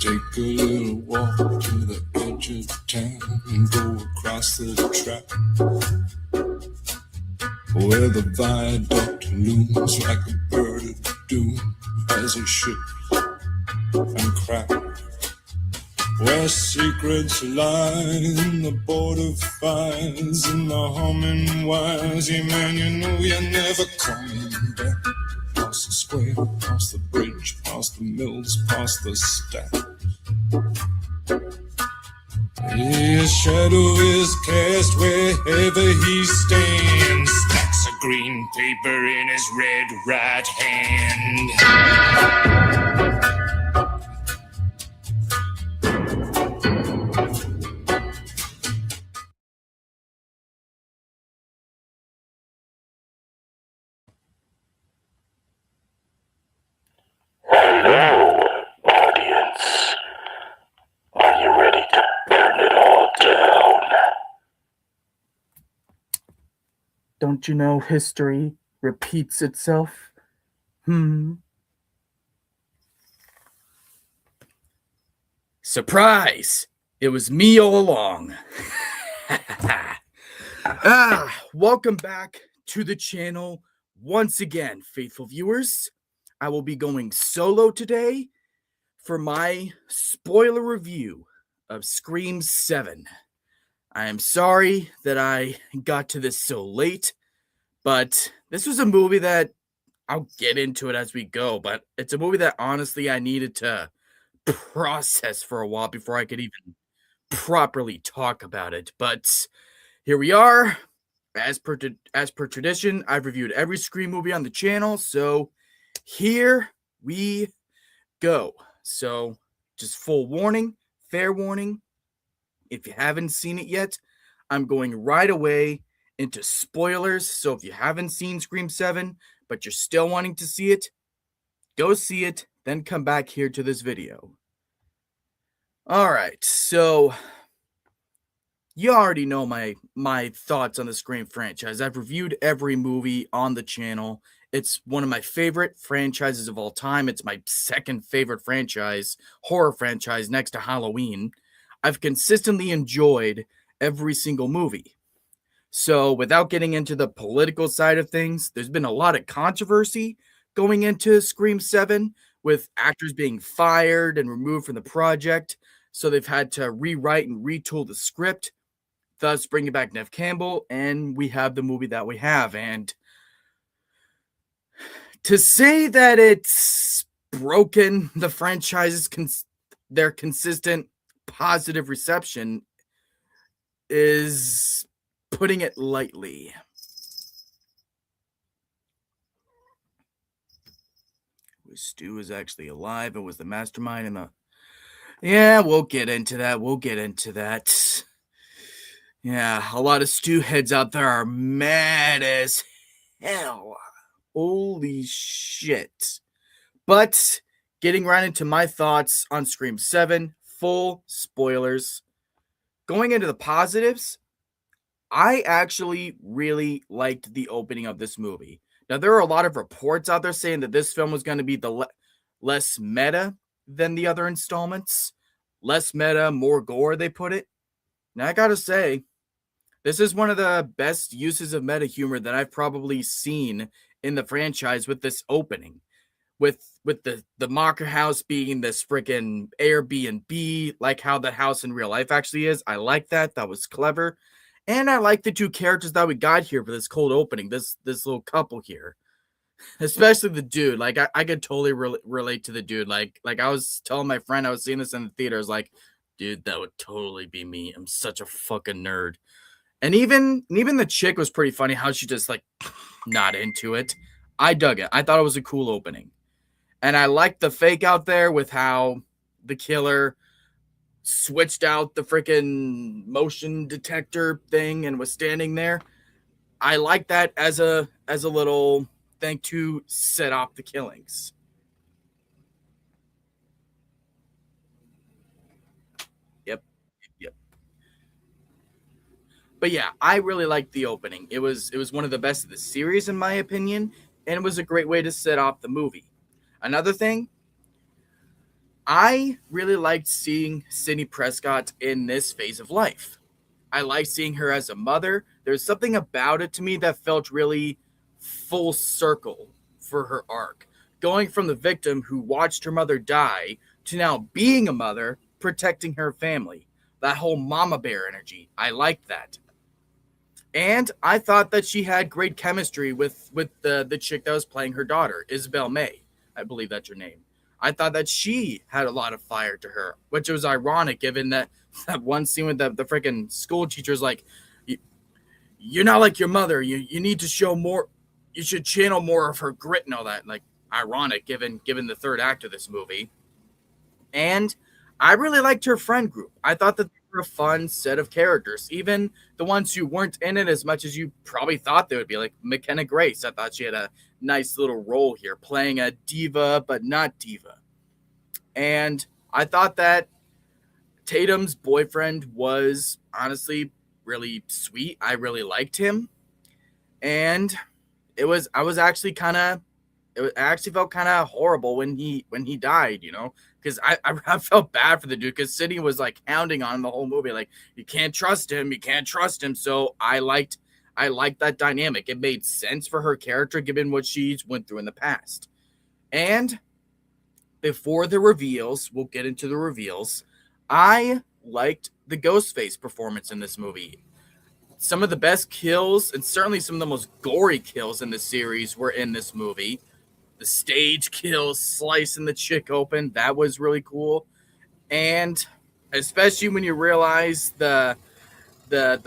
Take a little walk to the edge of town and go across the track where the viaduct looms like a bird of doom as it shifts and cracks, where secrets lie in the border fires and the humming wires. Yeah, man, you know you're never coming back. Past the square, past the bridge, past the mills, past the stack. His shadow is cast wherever he stands. Stacks of green paper in his red right hand. Hello, audience. Are you ready to burn it all down? Don't you know history repeats itself? Surprise! It was me all along. Welcome back to the channel once again, faithful viewers. I will be going solo today for my spoiler review of Scream 7. I am sorry that I got to this so late, but this was a movie that I'll get into it as we go, but it's a movie that honestly I needed to process for a while before I could even properly talk about it. But here we are. As per tradition, I've reviewed every Scream movie on the channel, so here we go. So just full warning, fair warning, if you haven't seen it yet, I'm going right away into spoilers. So if you haven't seen Scream 7, but you're still wanting to see it, go see it, then come back here to this video. All right, so you already know my thoughts on the Scream franchise. I've reviewed every movie on the channel. It's one of my favorite franchises of all time. It's my second favorite horror franchise next to Halloween. I've consistently enjoyed every single movie. So without getting into the political side of things, there's been a lot of controversy going into Scream 7 with actors being fired and removed from the project. So they've had to rewrite and retool the script, thus bringing back Neve Campbell, and we have the movie that we have. And to say that it's broken the franchise's their consistent positive reception is putting it lightly. Stu is actually alive and was the mastermind and the... Yeah, we'll get into that. Yeah, a lot of Stu heads out there are mad as hell. Holy shit. But getting right into my thoughts on Scream 7, full spoilers. Going into the positives, I actually really liked the opening of this movie. Now, there are a lot of reports out there saying that this film was going to be the less meta than the other installments. Less meta, more gore, they put it. Now, I gotta say, this is one of the best uses of meta humor that I've probably seen in the franchise with this opening. With the Mocker house being this freaking Airbnb, like how the house in real life actually is. I like that. That was clever. And I like the two characters that we got here for this cold opening. This little couple here. Especially the dude. Like, I could totally relate to the dude. Like I was telling my friend, I was seeing this in the theater. I was like, dude, that would totally be me. I'm such a fucking nerd. And even the chick was pretty funny how she just, like, not into it. I dug it. I thought it was a cool opening. And I liked the fake out there with how the killer switched out the freaking motion detector thing and was standing there. I like that as a little thing to set off the killings. Yep. But yeah, I really liked the opening. It was one of the best of the series in my opinion, and it was a great way to set off the movie. Another thing, I really liked seeing Sidney Prescott in this phase of life. I liked seeing her as a mother. There's something about it to me that felt really full circle for her arc. Going from the victim who watched her mother die to now being a mother, protecting her family. That whole mama bear energy. I liked that. And I thought that she had great chemistry with the chick that was playing her daughter, Isabel May. I believe that's her name. I thought that she had a lot of fire to her, which was ironic given that one scene with the freaking school teacher's like, you're not like your mother. You need to show more. You should channel more of her grit and all that. Like, ironic given the third act of this movie. And I really liked her friend group. I thought that they were a fun set of characters. Even the ones who weren't in it as much as you probably thought they would be, like McKenna Grace. I thought she had a nice little role here, playing a diva but not diva. And I thought that Tatum's boyfriend was honestly really sweet. I really liked him. And I actually felt kind of horrible when he died, because I felt bad for the dude, because Sydney was like hounding on him the whole movie, like, you can't trust him. So I liked that dynamic. It made sense for her character given what she's went through in the past. And before the reveals, we'll get into the reveals, I liked the Ghostface performance in this movie. Some of the best kills and certainly some of the most gory kills in the series were in this movie. The stage kill, slicing the chick open, that was really cool. And especially when you realize the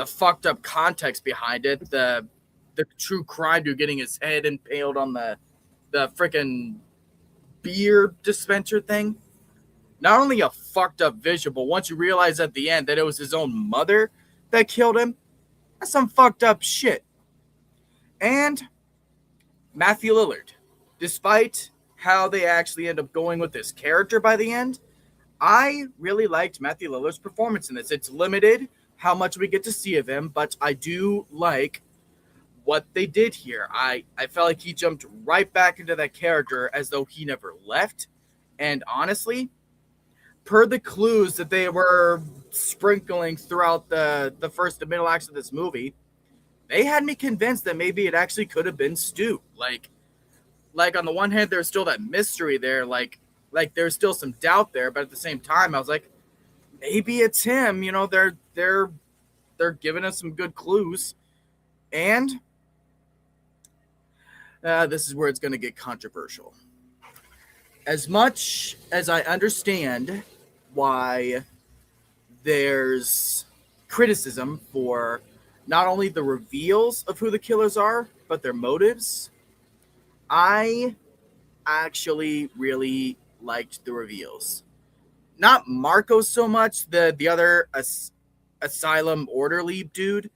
fucked up context behind it, the true crime dude getting his head impaled on the freaking beer dispenser thing. Not only a fucked up visual, but once you realize at the end that it was his own mother that killed him, that's some fucked up shit. And Matthew Lillard, despite how they actually end up going with this character by the end, I really liked Matthew Lillard's performance in this. It's limited how much we get to see of him, but I do like what they did here. I felt like he jumped right back into that character as though he never left. And honestly, per the clues that they were sprinkling throughout the first and middle acts of this movie, they had me convinced that maybe it actually could have been Stu. Like on the one hand, there's still that mystery there, like there's still some doubt there, but at the same time, I was like, maybe it's him. They're giving us some good clues, and this is where it's going to get controversial. as much as I understand why there's criticism for not only the reveals of who the killers are, but their motives, I actually really liked the reveals. Not Marco so much, the other asylum orderly dude.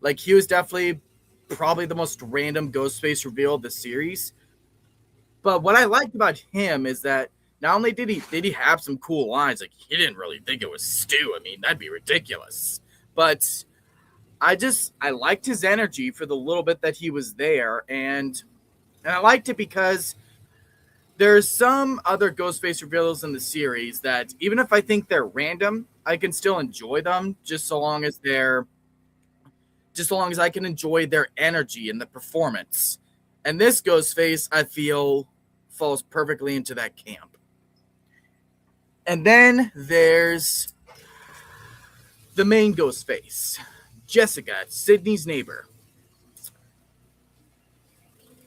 Like, he was definitely probably the most random Ghostface reveal of the series. But what I liked about him is that not only did he have some cool lines, like he didn't really think it was Stu. I mean, that'd be ridiculous. But I liked his energy for the little bit that he was there, and I liked it because there's some other Ghostface reveals in the series that even if I think they're random, I can still enjoy them just so long as I can enjoy their energy and the performance. And this Ghostface, I feel, falls perfectly into that camp. And then there's the main Ghostface, Jessica, Sydney's neighbor.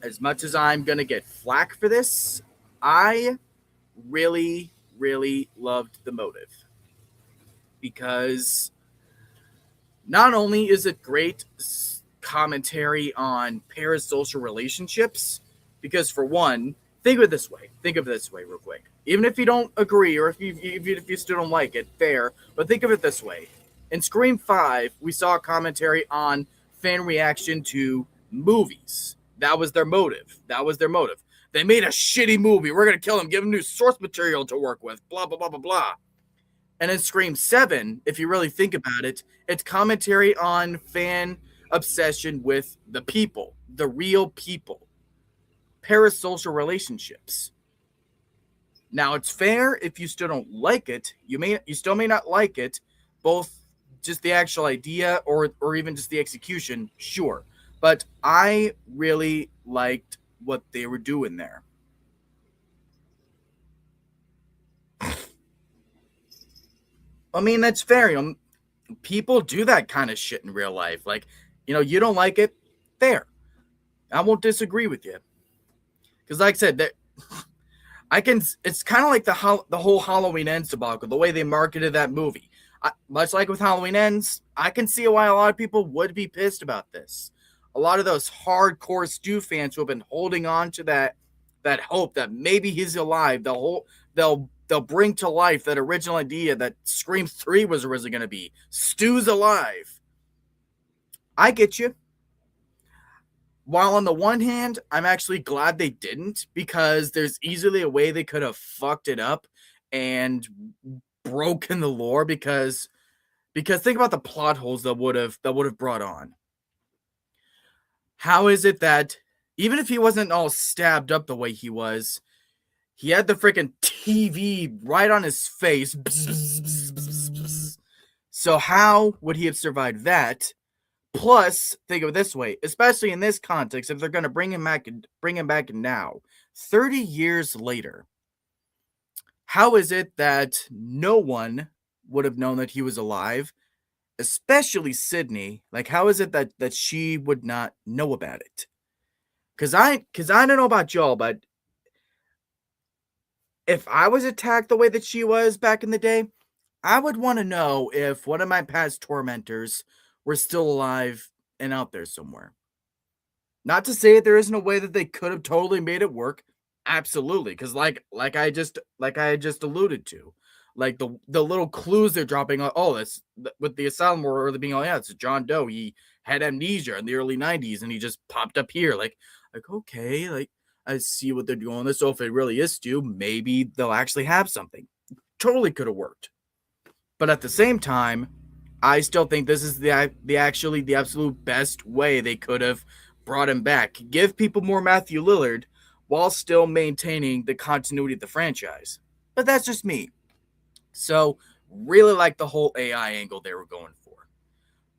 As much as I'm going to get flack for this, I really, really loved the motive. Because not only is it great commentary on parasocial relationships, because for one, think of it this way, real quick. Even if you don't agree, or if you still don't like it, fair, but think of it this way. In Scream 5, we saw a commentary on fan reaction to movies. That was their motive. They made a shitty movie. We're going to kill them, give them new source material to work with, blah, blah, blah, blah, blah. And in Scream 7, if you really think about it, it's commentary on fan obsession with the people, the real people, parasocial relationships. Now, it's fair if you still don't like it. You still may not like it, both just the actual idea or even just the execution, sure. But I really liked what they were doing there. I mean, that's fair. People do that kind of shit in real life. Like, you don't like it, fair. I won't disagree with you. Because like I said, it's kind of like the whole Halloween Ends debacle, the way they marketed that movie. Much like with Halloween Ends, I can see why a lot of people would be pissed about this. A lot of those hardcore Stu fans who have been holding on to that hope that maybe he's alive, they'll bring to life that original idea that Scream 3 was originally going to be. Stu's alive. I get you. While on the one hand, I'm actually glad they didn't, because there's easily a way they could have fucked it up and broken the lore, because think about the plot holes that would have brought on. How is it that even if he wasn't all stabbed up the way he was, he had the freaking TV right on his face. So how would he have survived that? Plus, think of it this way, especially in this context, if they're going to bring him back now, 30 years later, how is it that no one would have known that he was alive, especially Sydney? Like, how is it that she would not know about it? Because I don't know about y'all, but if I was attacked the way that she was back in the day, I would want to know if one of my past tormentors were still alive and out there somewhere. Not to say there isn't a way that they could have totally made it work. Absolutely, because like I just alluded to, like the little clues they're dropping on. Oh, that's with the asylum or being, oh yeah, it's John Doe. He had amnesia in the early 90s and he just popped up here. Like okay, like I see what they're doing this. So if it really is Stu, maybe they'll actually have something. Totally could have worked. But at the same time, I still think this is the absolute best way they could have brought him back. Give people more Matthew Lillard while still maintaining the continuity of the franchise. But that's just me. So, really like the whole AI angle they were going for.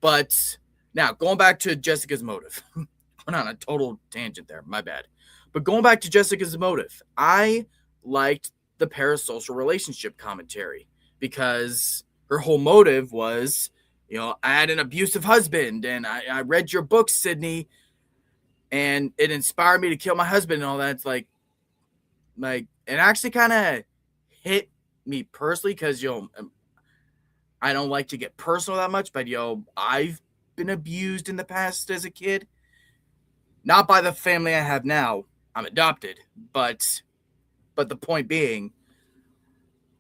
But now, going back to Jessica's motive. Went on a total tangent there. My bad. But going back to Jessica's motive, I liked the parasocial relationship commentary because her whole motive was, I had an abusive husband and I read your book, Sydney, and it inspired me to kill my husband and all that. It's like, it actually kind of hit me personally because I don't like to get personal that much, but I've been abused in the past as a kid. Not by the family I have now. I'm adopted, but the point being,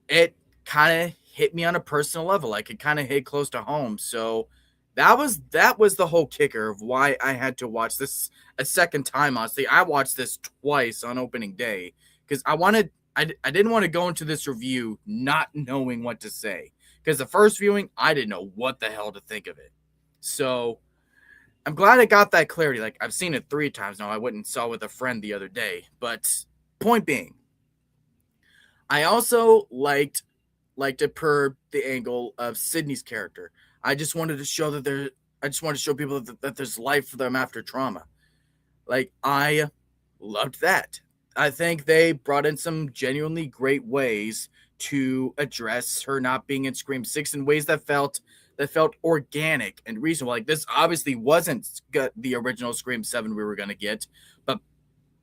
it kind of hit me on a personal level. Like it kind of hit close to home. So that was the whole kicker of why I had to watch this a second time. Honestly, I watched this twice on opening day because I didn't want to go into this review not knowing what to say. Because the first viewing, I didn't know what the hell to think of it. So I'm glad I got that clarity. Like I've seen it 3 times now. I went and saw it with a friend the other day. But point being, I also liked it per the angle of Sydney's character. I just wanted to show that there. I just wanted to show people that there's life for them after trauma. Like I loved that. I think they brought in some genuinely great ways to address her not being in Scream 6 in ways that felt organic and reasonable. Like this obviously wasn't the original Scream 7 we were going to get,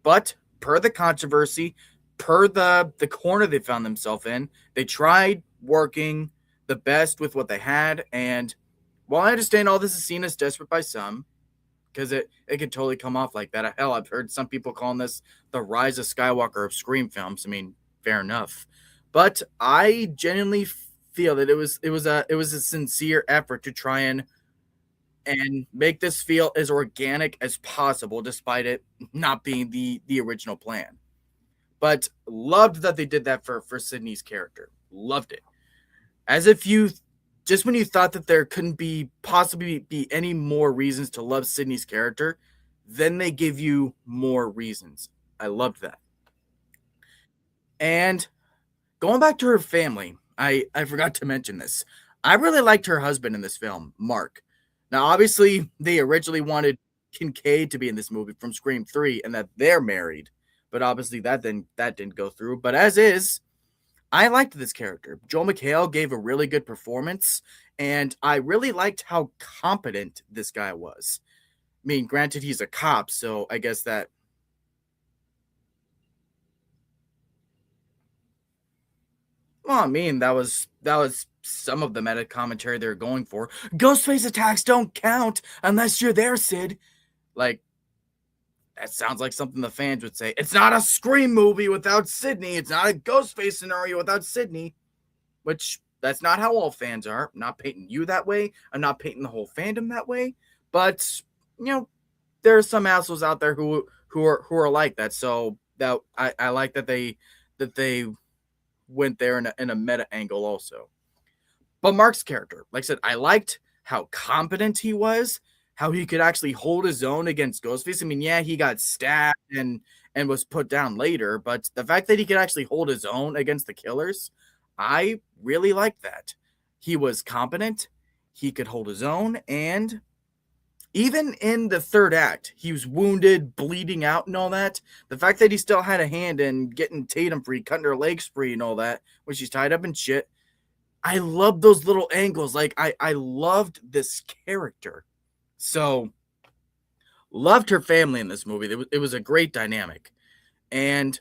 but per the controversy, per the corner they found themselves in, they tried working the best with what they had. And while I understand all this is seen as desperate by some, because it could totally come off like that. Hell, I've heard some people calling this the rise of Skywalker of Scream films. I mean, fair enough. But I genuinely feel that it was a sincere effort to try and make this feel as organic as possible, despite it not being the original plan. But loved that they did that for Sydney's character. Loved it. As if you just when you thought that there couldn't be possibly be any more reasons to love Sydney's character, then they give you more reasons. I loved that. And going back to her family, I forgot to mention this. I really liked her husband in this film, Mark. Now, obviously, they originally wanted Kincaid to be in this movie from Scream 3 and that they're married, but obviously that didn't go through. But as is, I liked this character. Joel McHale gave a really good performance, and I really liked how competent this guy was. I mean, granted, he's a cop, so I guess that. Well, I mean, that was some of the meta commentary they were going for. Ghostface attacks don't count unless you're there, Sid. Like that sounds like something the fans would say. It's not a Scream movie without Sydney. It's not a Ghostface scenario without Sydney. Which that's not how all fans are. I'm not painting you that way. I'm not painting the whole fandom that way. But you know, there are some assholes out there who are like that. So that I like that they went there in a meta angle also. But Mark's character, like I said, I liked how competent he was, how he could actually hold his own against Ghostface. I mean, yeah, he got stabbed and was put down later, but the fact that he could actually hold his own against the killers, I really liked that. He was competent, he could hold his own, and even in the third act, he was wounded, bleeding out, and all that. The fact that he still had a hand in getting Tatum free, cutting her legs free, and all that when she's tied up and shit. I loved those little angles. Like I loved this character. So loved her family in this movie. It was a great dynamic. And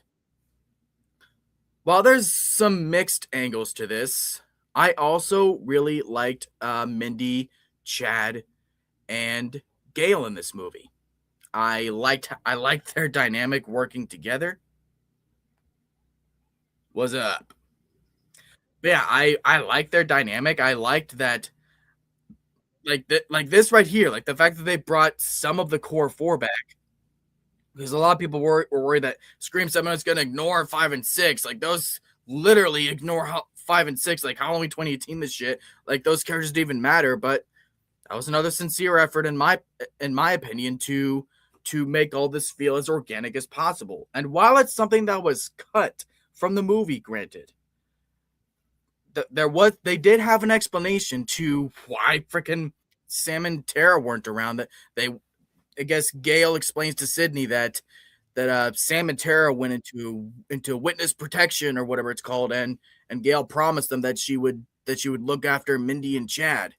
while there's some mixed angles to this, I also really liked Mindy, Chad, and Gail in this movie. I liked their dynamic working together. Was up. But yeah, I liked their dynamic. I liked that like this right here, like the fact that they brought some of the core four back. Because a lot of people were worried that Scream 7 is going to ignore 5 and 6. Like, those literally ignore 5 and 6. Like, Halloween 2018, this shit. Like, those characters didn't even matter. But that was another sincere effort, in my opinion, to make all this feel as organic as possible. And while it's something that was cut from the movie, granted, they did have an explanation to why freaking Sam and Tara weren't around. That they I guess Gail explains to Sydney that Sam and Tara went into witness protection or whatever it's called, and Gail promised them that she would look after Mindy and Chad.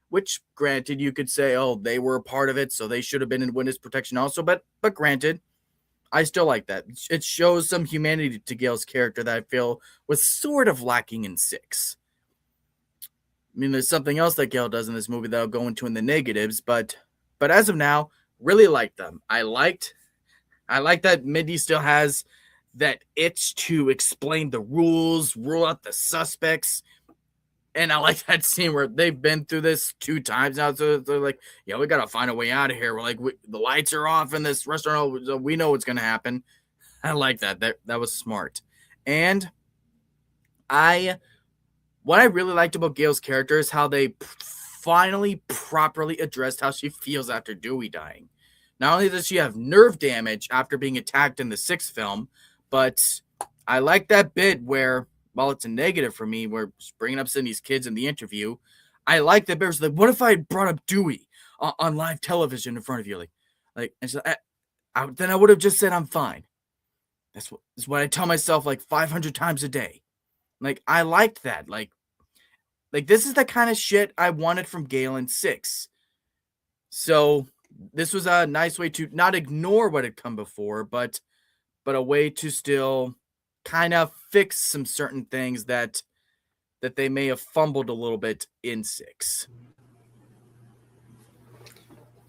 Which, granted, you could say, oh, they were a part of it, so they should have been in witness protection also. But granted, I still like that. It shows some humanity to Gale's character that I feel was sort of lacking in 6. I mean, there's something else that Gale does in this movie that I'll go into in the negatives, but as of now, really like them. I like that Mindy still has that itch to explain the rules, rule out the suspects. And I like that scene where they've been through this 2 times now. So they're like, yeah, we got to find a way out of here. We're like, the lights are off in this restaurant. So we know what's going to happen. I like that. That was smart. And what I really liked about Gale's character is how they finally properly addressed how she feels after Dewey dying. Not only does she have nerve damage after being attacked in the 6th film, but I like that bit where, while it's a negative for me, where bringing up Sydney's kids in the interview, I like that bit where she's like, what if I had brought up Dewey on live television in front of you? And she's like, then I would have just said I'm fine. That's what I tell myself like 500 times a day. Like, I liked that. Like this is the kind of shit I wanted from Gale in 6. So this was a nice way to not ignore what had come before, but a way to still kind of fix some certain things that they may have fumbled a little bit in 6.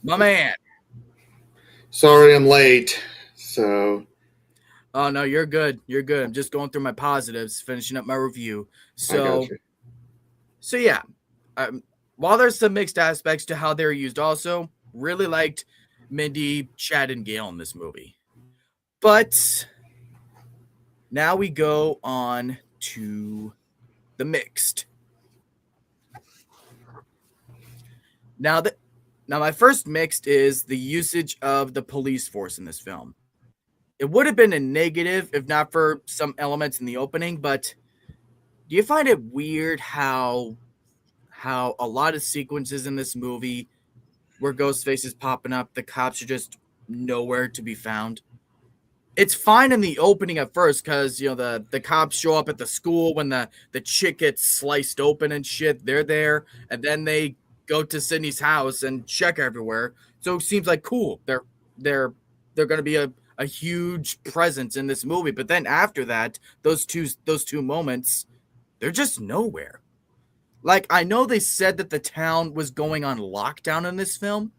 My man. Sorry I'm late. So. Oh, no, you're good. You're good. I'm just going through my positives, finishing up my review. So yeah. While there's some mixed aspects to how they're used also, really liked Mindy, Chad, and Gale in this movie. But now we go on to the mixed. Now my first mixed is the usage of the police force in this film. It would have been a negative if not for some elements in the opening, but do you find it weird how a lot of sequences in this movie where Ghostface is popping up, the cops are just nowhere to be found? It's fine in the opening at first because, you know, the cops show up at the school when the chick gets sliced open and shit. They're there, and then they go to Sydney's house and check everywhere. So it seems like cool. They're going to be a huge presence in this movie. But then after that, those two moments, they're just nowhere. Like, I know they said that the town was going on lockdown in this film,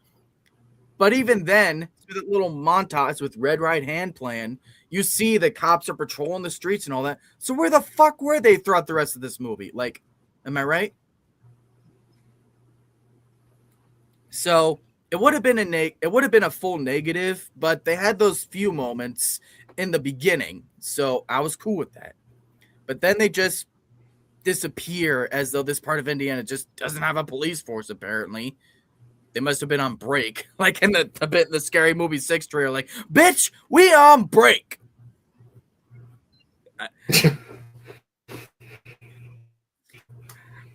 but even then, through that little montage with Red Right Hand playing, you see the cops are patrolling the streets and all that. So where the fuck were they throughout the rest of this movie? Like, am I right? So it would have been a full negative, but they had those few moments in the beginning, so I was cool with that. But then they just disappear as though this part of Indiana just doesn't have a police force, apparently. They must have been on break. Like in the bit in the Scary Movie 6 trailer, like, bitch, we on break.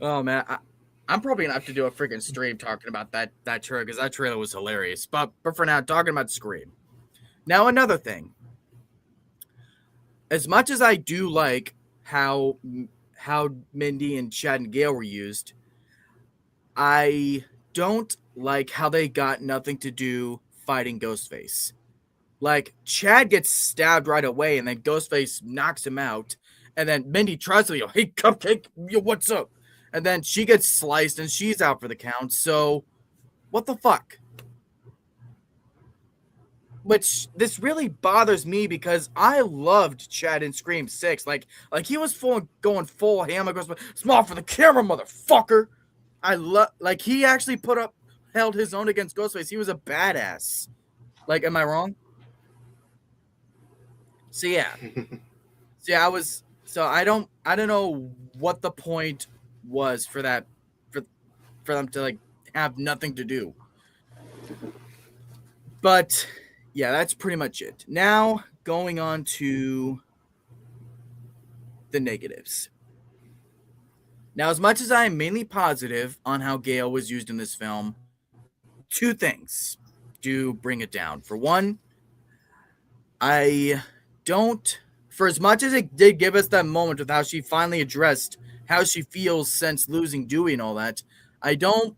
Oh man, I'm probably gonna have to do a freaking stream talking about that trailer because that trailer was hilarious. But for now, talking about Scream. Now another thing. As much as I do like how Mindy and Chad and Gale were used, I don't like how they got nothing to do fighting Ghostface. Like, Chad gets stabbed right away, and then Ghostface knocks him out, and then Mindy tries to, hey, Cupcake, what's up? And then she gets sliced, and she's out for the count, so what the fuck? Which, this really bothers me because I loved Chad in Scream 6. Like he was going full ham. Small for the camera, motherfucker. Like, he actually held his own against Ghostface. He was a badass. Like, am I wrong? So yeah. I don't know what the point was for that, for them to, like, have nothing to do. But yeah, that's pretty much it. Now, going on to the negatives. Now, as much as I am mainly positive on how Gale was used in this film, 2 things do bring it down. For one, for as much as it did give us that moment with how she finally addressed how she feels since losing Dewey and all that, I don't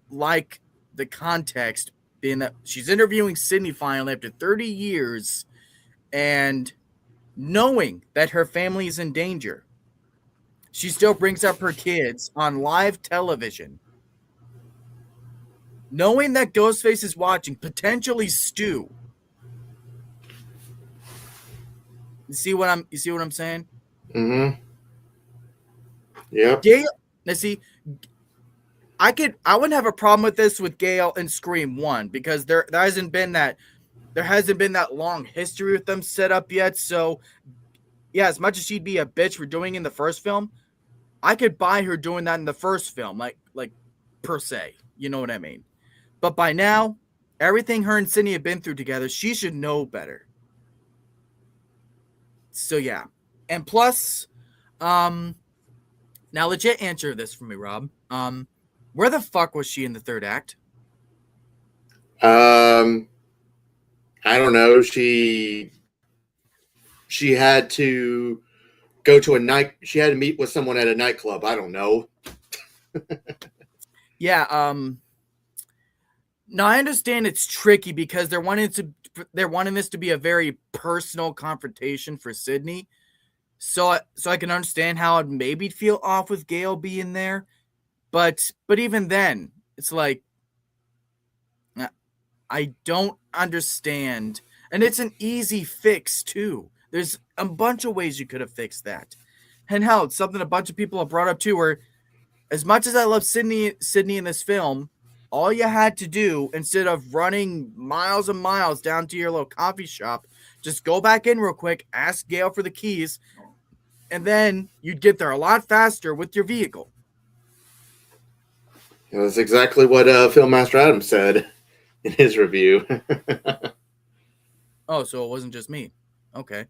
like the context being that she's interviewing Sydney finally after 30 years, and knowing that her family is in danger, she still brings up her kids on live television. Knowing that Ghostface is watching, potentially Stu. You see what I'm saying? Mm-hmm. Yep. Gail, now see, I wouldn't have a problem with this with Gail and Scream 1 because there hasn't been that long history with them set up yet. So yeah, as much as she'd be a bitch for doing in the first film, I could buy her doing that in the first film, like per se. You know what I mean? But by now, everything her and Sydney have been through together, she should know better. So yeah. And plus, now legit answer this for me, Rob. Where the fuck was she in the third act? I don't know. She had to go to a night. She had to meet with someone at a nightclub. I don't know. Yeah. Now I understand it's tricky because they're wanting this to be a very personal confrontation for Sydney. So I can understand how it maybe feel off with Gail being there, but even then, it's like I don't understand, and it's an easy fix too. There's a bunch of ways you could have fixed that, and hell, it's something a bunch of people have brought up too. Where as much as I love Sydney in this film, all you had to do instead of running miles and miles down to your little coffee shop, just go back in real quick, ask Gail for the keys, and then you'd get there a lot faster with your vehicle. That's exactly what Filmmaster Adam said in his review. Oh, so it wasn't just me. Okay.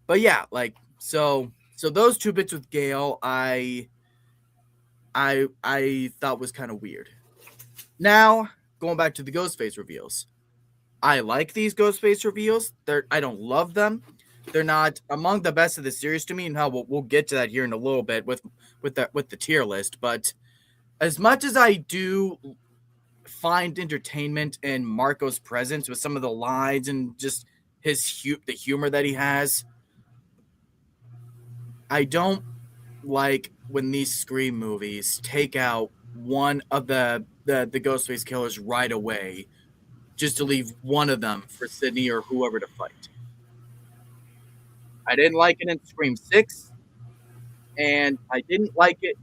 But yeah, like so those two bits with Gail, I thought was kind of weird. Now, going back to the Ghostface reveals. I like these Ghostface reveals. I don't love them. They're not among the best of the series to me, and how we'll get to that here in a little bit with the tier list. But as much as I do find entertainment in Marco's presence with some of the lines and just the humor that he has, I don't like when these Scream movies take out one of the Ghostface killers right away just to leave one of them for Sydney or whoever to fight. I didn't like it in Scream 6, and I didn't like it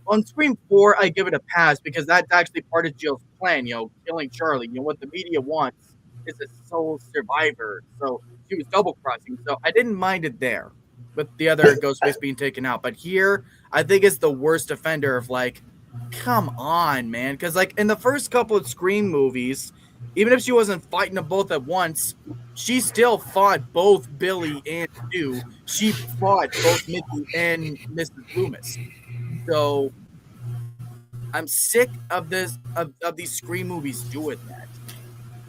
on Scream 4. I give it a pass because that's actually part of Jill's plan, killing Charlie. What the media wants is a sole survivor. So she was double crossing. So I didn't mind it there with the other Ghostface being taken out. But here, I think it's the worst offender of come on, man. Because in the first couple of Scream movies, even if she wasn't fighting them both at once, she still fought both Billy and Stu. She fought both Mickey and Mrs. Loomis. So I'm sick of these Scream movies doing that.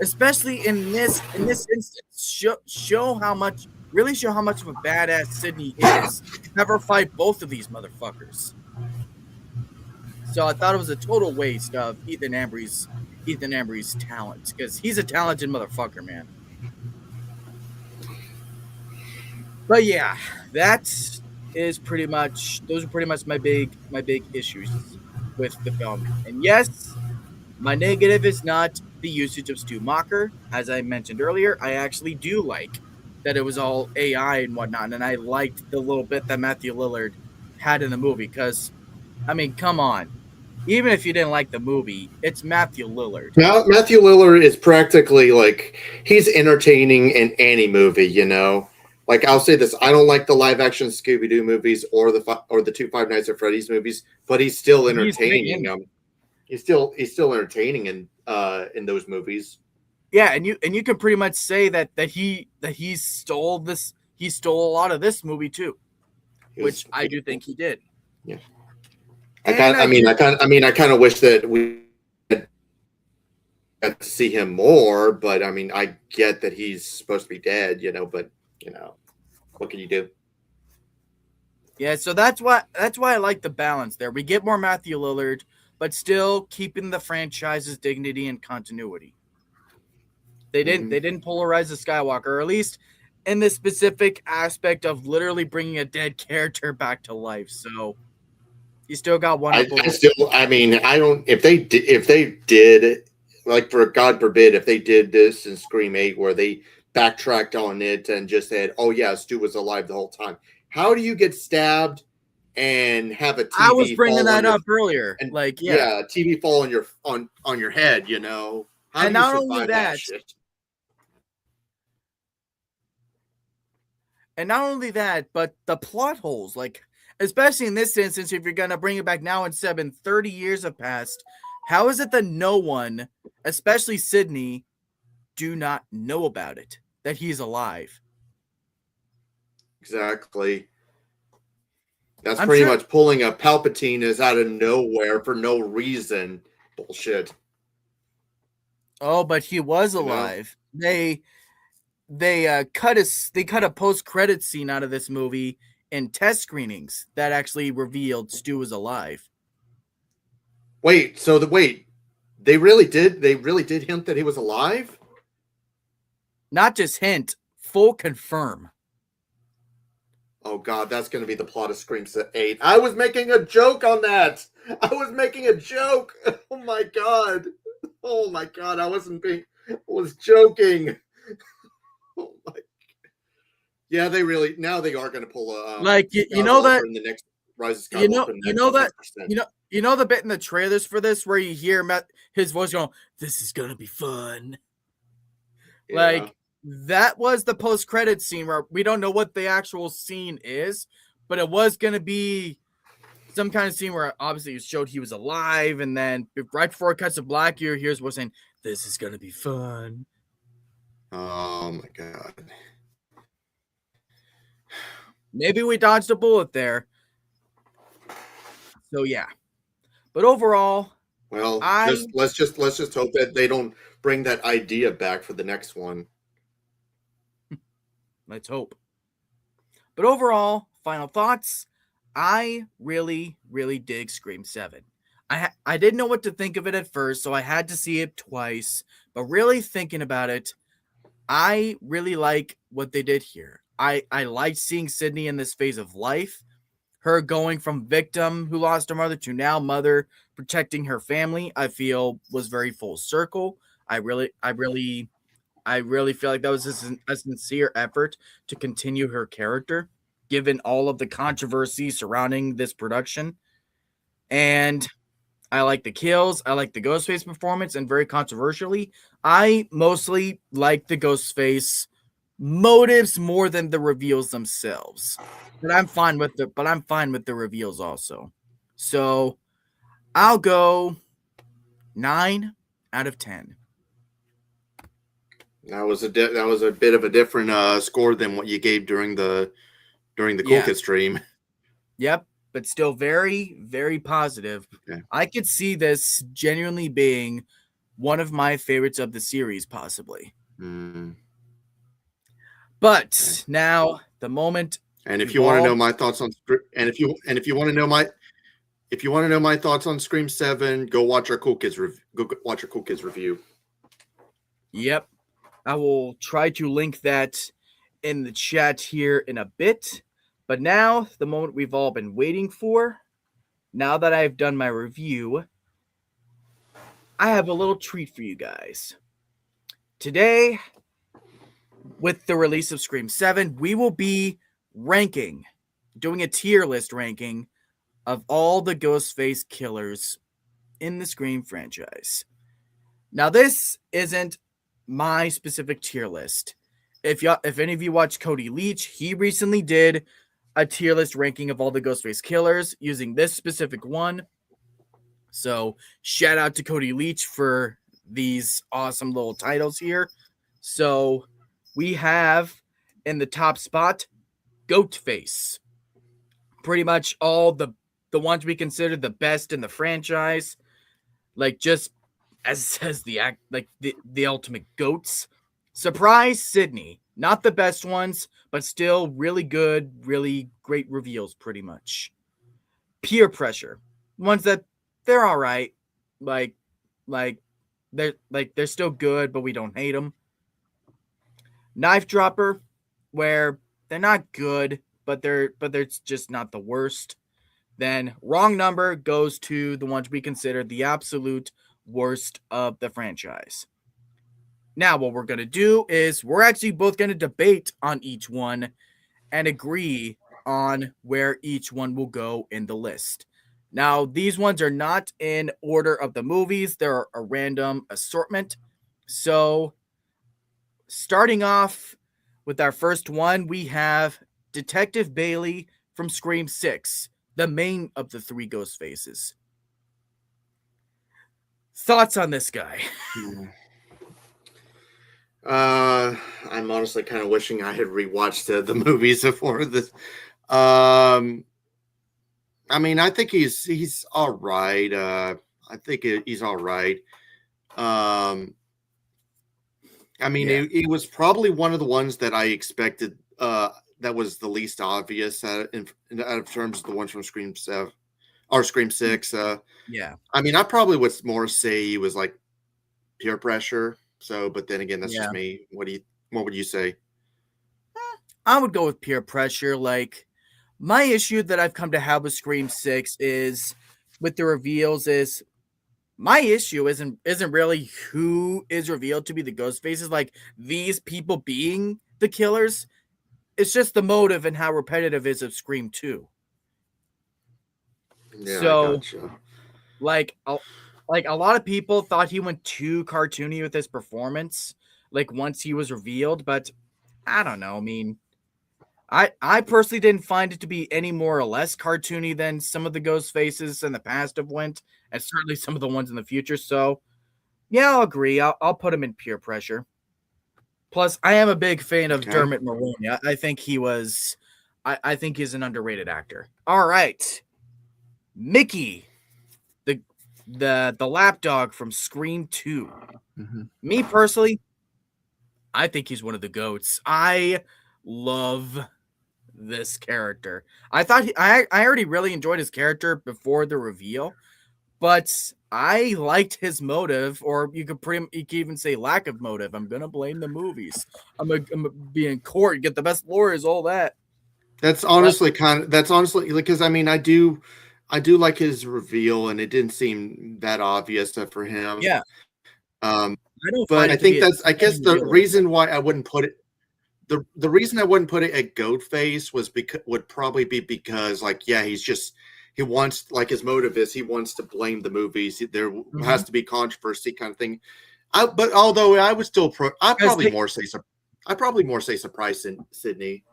Especially in this instance, show how much of a badass Sydney is. Have her fight both of these motherfuckers. So I thought it was a total waste of Ethan Embry's talent, because he's a talented motherfucker, man. But yeah, those are pretty much my big issues with the film. And yes, my negative is not the usage of Stu Macher. As I mentioned earlier, I actually do like that it was all AI and whatnot, and I liked the little bit that Matthew Lillard had in the movie, because, I mean, come on. Even if you didn't like the movie, it's Matthew Lillard. Now, Matthew Lillard is practically he's entertaining in any movie, I'll say this: I don't like the live-action Scooby-Doo movies or the two Five Nights at Freddy's movies, but he's still entertaining. He's still entertaining in those movies. Yeah, and you can pretty much say that he stole this. He stole a lot of this movie too, which I do think he did. Yeah. I kind of wish that we got to see him more, but I mean, I get that he's supposed to be dead, but what can you do? Yeah, so that's why I like the balance there. We get more Matthew Lillard, but still keeping the franchise's dignity and continuity. They didn't polarize the Skywalker, or at least in the specific aspect of literally bringing a dead character back to life. So you still got one up. I mean, I don't. If they did, like, for God forbid, if they did this in Scream 8, where they backtracked on it and just said, "Oh yeah, Stu was alive the whole time." How do you get stabbed and have a TV? I was bringing fall that on up earlier. and Like, yeah, TV fall on your head. You know, how and do you not only survive that, shit? and not only that, but the plot holes, like, especially in this instance, if you're gonna bring it back now and 30 years have passed, how is it that no one, especially Sydney, do not know about it, that he's alive? Exactly. That's I'm pretty sure- much pulling a Palpatine is out of nowhere for no reason. Bullshit. Oh, but he was You know? alive. They cut a post-credit scene out of this movie in test screenings that actually revealed Stu was alive. Wait, they really did hint that he was alive? Not just hint, full confirm. Oh god, that's going to be the plot of Scream 8. I was making a joke on that. I was making a joke. Oh my god. Oh my god, I was joking. Oh my. Yeah, they are going to pull a Like you know that in the next Rise of Skywalker. you know the bit in the trailers for this where you hear his voice going, "This is gonna be fun." Yeah. Like, that was the post-credit scene where we don't know what the actual scene is, but it was gonna be some kind of scene where obviously it showed he was alive, and then right before it cuts to black, you hear his voice saying, "This is gonna be fun." Oh my god. Maybe we dodged a bullet there. So yeah. But overall, well, let's just hope that they don't bring that idea back for the next one. Let's hope. But overall, final thoughts. I really, really dig Scream 7. I didn't know what to think of it at first, so I had to see it twice. But really thinking about it, I really like what they did here. I like seeing Sydney in this phase of life. Her going from victim who lost her mother to now mother, protecting her family, I feel was very full circle. I really feel like that was a sincere effort to continue her character, given all of the controversy surrounding this production. And I like the kills. I like the Ghostface performance, and very controversially, I mostly like the Ghostface motives more than the reveals themselves. But I'm fine with the reveals also. So I'll go 9 out of 10. That was a bit of a different score than what you gave during the Cool Kid stream. Yep, but still very, very positive. Okay. I could see this genuinely being one of my favorites of the series, possibly. But now the moment. And if you want to know my thoughts on if you want to know my thoughts on Scream 7, go watch our Cool Kids review. Yep. I will try to link that in the chat here in a bit. But now, the moment we've all been waiting for. Now that I've done my review, I have a little treat for you guys. Today, with the release of Scream 7, we will be doing a tier list ranking of all the Ghostface killers in the Scream franchise. Now, this isn't my specific tier list. If any of you watch Cody Leach, he recently did a tier list ranking of all the Ghostface killers using this specific one. So shout out to Cody Leach for these awesome little titles here. So we have in the top spot Ghostface. Pretty much all the ones we consider the best in the franchise. Like, just as it says, the ultimate goats. Surprise Sydney. Not the best ones, but still really good, really great reveals, pretty much. Peer pressure. Ones that they're all right. Like they're still good, but we don't hate them. Knife Dropper, where they're not good, but they're just not the worst. Then Wrong Number goes to the ones we consider the absolute worst of the franchise. Now, what we're going to do is we're actually both going to debate on each one and agree on where each one will go in the list. Now, these ones are not in order of the movies, they're a random assortment. So, starting off with our first one, we have Detective Bailey from Scream 6, the main of the three Ghostfaces. Thoughts on this guy? I'm honestly kind of wishing I had rewatched the movies before this. I mean, I think he's all right. I think he's all right. I mean, Yeah. he was probably one of the ones that I expected. That was the least obvious out of terms of the ones from Scream 7 or Scream 6. Yeah. I mean, I probably would more say he was like peer pressure. So, but then again, that's Yeah. just me. What would you say? I would go with peer pressure. Like, my issue that I've come to have with Scream 6 is with the reveals is my issue isn't really who is revealed to be the ghost faces, like these people being the killers. It's just the motive and how repetitive is of Scream 2. Yeah, I So, gotcha. like a lot of people thought he went too cartoony with his performance, like once he was revealed, but I don't know. I mean, I personally didn't find it to be any more or less cartoony than some of the ghost faces in the past have went, and certainly some of the ones in the future. So, yeah, I'll agree. I'll put him in peer pressure. Plus, I am a big fan of Okay. Dermot Mulroney. I think he was, I think he's an underrated actor. All right, Mickey, the the lapdog from Scream 2. Me personally, I think he's one of the goats. I love this character. I thought I already really enjoyed his character before the reveal, but I liked his motive, or you could even say lack of motive. I'm gonna blame the movies. I'm gonna be in court, get the best lawyers, all that. That's But honestly because I mean I do like his reveal and it didn't seem that obvious for him. yeah, Um, I don't but find I it to be think a I guess disappointing the reveal at all. reason why I wouldn't put it the reason I wouldn't put it at Goatface was because would probably be because like yeah he wants like his motive is he wants to blame the movies. There Mhm. has to be controversy kind of thing. But although I would still Because I probably more say surprise Sydney.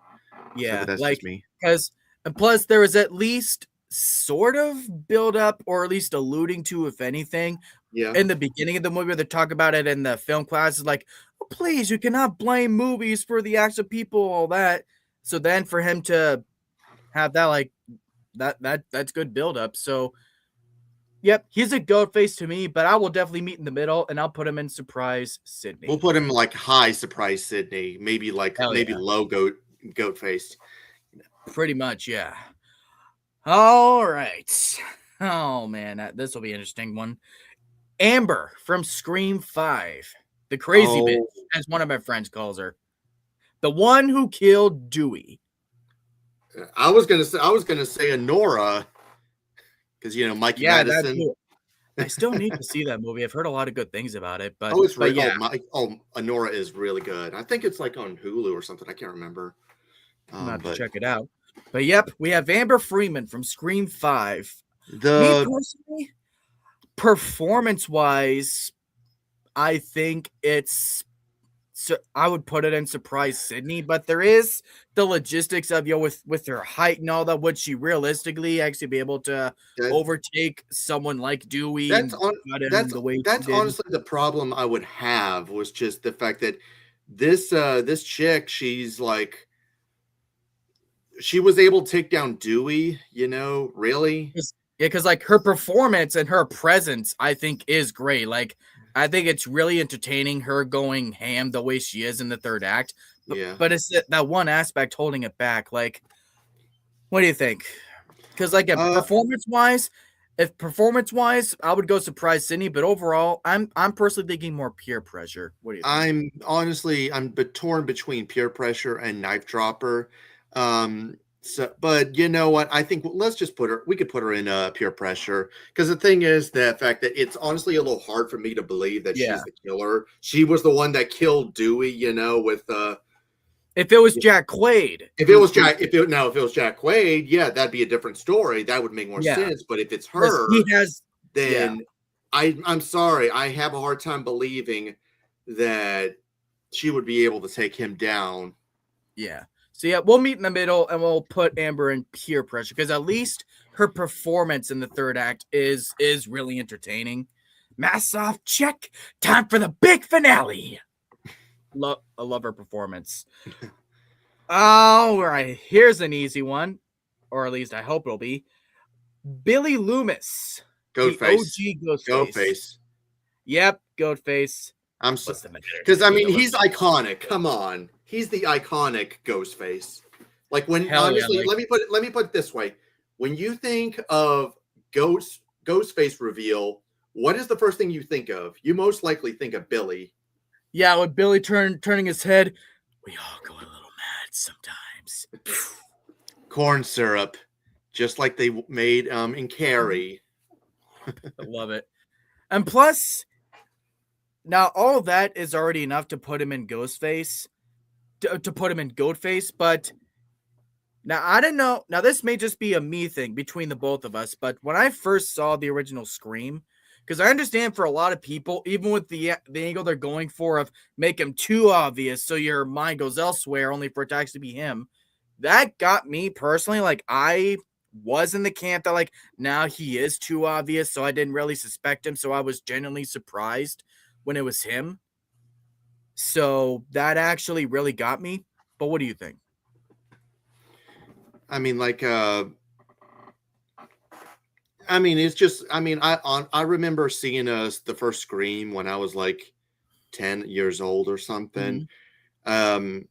So, yeah, but that's just like me. because and plus there was at least sort of build up, or at least alluding to, if anything, Yeah. in the beginning of the movie, where they talk about it in the film class, is like, oh, please, you cannot blame movies for the acts of people, all that. So then for him to have that, like that's good build up. So yep, he's a goat face to me, but I will definitely meet in the middle, and I'll put him in surprise We'll Sydney. put him like high surprise Sydney, Hell maybe yeah, low goat faced. pretty much, yeah. All right. Oh man, this will be an interesting one. Amber from Scream 5, the crazy bitch, Oh, as one of my friends calls her, the one who killed Dewey. I was gonna say Honora because Mikey Yeah, that Madison. too. I still need to see that movie. I've heard a lot of good things about it, Oh, it's but real. yeah, Honora is really good. I think it's like on Hulu or something. I can't remember. I'm gonna have to But check it out. But yep, we have Amber Freeman from Scream 5. Me the personally, performance wise, I think it's so I would put it in surprise Sydney, but there is the logistics of with her height and all that. Would she realistically actually be able to that overtake someone like Dewey that's and on cut him the way she that's did? honestly the problem I would have was just the fact that this chick she was able to take down Dewey. Really. Yeah, because like her performance and her presence, I think, is great. Like, I think it's really entertaining her going ham the way she is in the third act. Yeah. But it's that one aspect holding it back. Like, what do you think? Because like Uh, performance wise, If performance-wise, I would go surprise Sydney, but overall, I'm personally thinking more peer pressure. What do you think? I'm torn between peer pressure and knife dropper. So, but you know what? I think let's just put her. We could put her in peer pressure because the thing is the fact that it's honestly a little hard for me to believe that Yeah. she's the killer. She was the one that killed Dewey. With If it was Jack Quaid, if it was Jack, if it was Jack Quaid, yeah, that'd be a different story. That would make more Yeah. sense. But if it's because her, he has, then I'm sorry. I have a hard time believing that she would be able to take him down. yeah. So yeah, we'll meet in the middle and we'll put Amber in peer pressure because at least her performance in the third act is really entertaining. Mask off, check. Time for the big finale. I love her performance. All right, here's an easy one, or at least I hope it'll be. Billy Loomis, Ghostface. the OG Ghostface. Ghostface. Yep, Ghostface. I'm so because I mean he's iconic. Come on, he's the iconic Ghostface. Like when honestly, let me put it this way: when you think of Ghostface reveal, what is the first thing you think of? You most likely think of Billy. Yeah, with Billy turning his head, we all go a little mad sometimes. Corn syrup, just like they made in Carrie. I love it. And plus, now all of that is already enough to put him in Ghostface, to put him in Goatface, but now I don't know. Now this may just be a me thing between the both of us, but when I first saw the original Scream, because I understand for a lot of people, even with the angle they're going for of make him too obvious so your mind goes elsewhere only for it to actually be him, that got me personally, like I was in the camp that like now he is too obvious, so I didn't really suspect him, so I was genuinely surprised when it was him. So that actually really got me. But what do you think? I mean, like, I mean, it's just, I mean, I remember seeing the first Scream when I was like 10 years old or something. And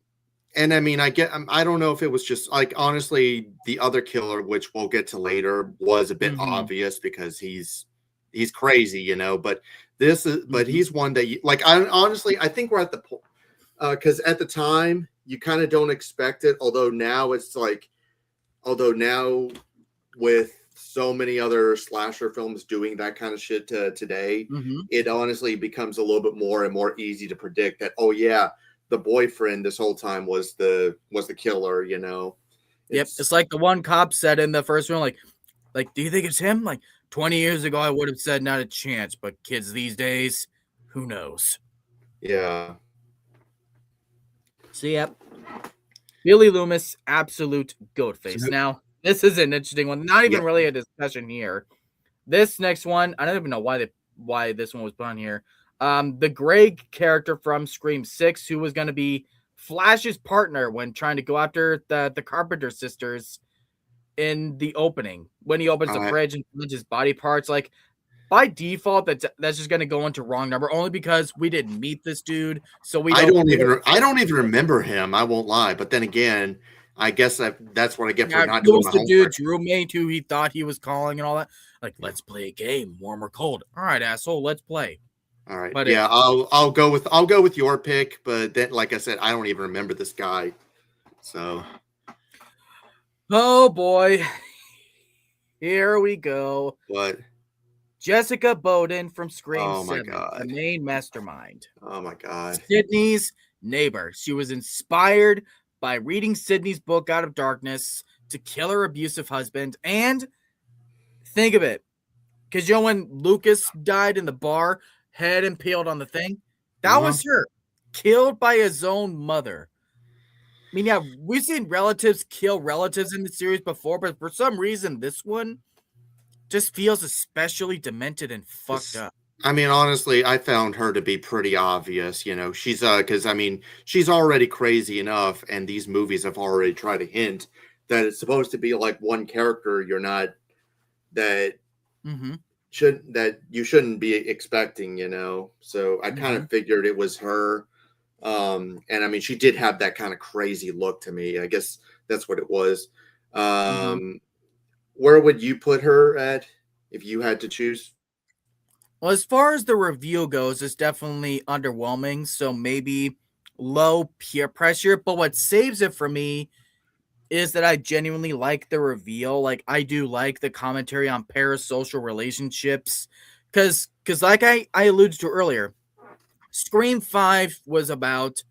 I mean, I don't know if it was just like, honestly, the other killer, which we'll get to later, was a bit obvious because he's crazy, but this is, but he's one that like, I think we're at the point, because at the time you kind of don't expect it. Although now with so many other slasher films doing that kind of shit today, it honestly becomes a little bit more and more easy to predict that, oh yeah, the boyfriend this whole time was the killer, It's like the one cop said in the first one, like, do you think it's him? Like 20 years ago, I would have said not a chance, but kids these days, who knows? Yeah. So yep. Billy Loomis, absolute Goatface. Now, this is an interesting one. Not even really a discussion here. This next one, I don't even know why this one was put on here. The Greg character from Scream 6, who was going to be Flash's partner when trying to go after the Carpenter sisters in the opening. When he opens the fridge and finds his body parts, like by default, that's just going to go into wrong number only because we didn't meet this dude. So I don't even remember him. I won't lie. But then again, I guess that's what I get for not doing my homework. The dude's roommate who he thought he was calling and all that. Like, let's play a game, warm or cold. All right, asshole, let's play. All right, but yeah, I'll go with your pick. But then, like I said, I don't even remember this guy. So, oh boy, here we go. What? Jessica Bowden from Scream 7, my God. The main mastermind. Oh my God. Sydney's neighbor. She was inspired by reading Sydney's book Out of Darkness to kill her abusive husband. And think of it, because when Lucas died in the bar, head impaled on the thing, that was her, killed by his own mother. I mean, yeah, we've seen relatives kill relatives in the series before, but for some reason, this one just feels especially demented and fucked up. I mean, honestly, I found her to be pretty obvious. She's because I mean, she's already crazy enough, and these movies have already tried to hint that it's supposed to be like one character you're not that you shouldn't be expecting. So I kind of figured it was her. And I mean, she did have that kind of crazy look to me. I guess that's what it was. Where would you put her at? if you had to choose? Well, as far as the reveal goes, it's definitely underwhelming. So maybe low peer pressure. But what saves it for me is that I genuinely like the reveal. Like I do like the commentary on parasocial relationships. Cause like I alluded to earlier, Scream 5 was about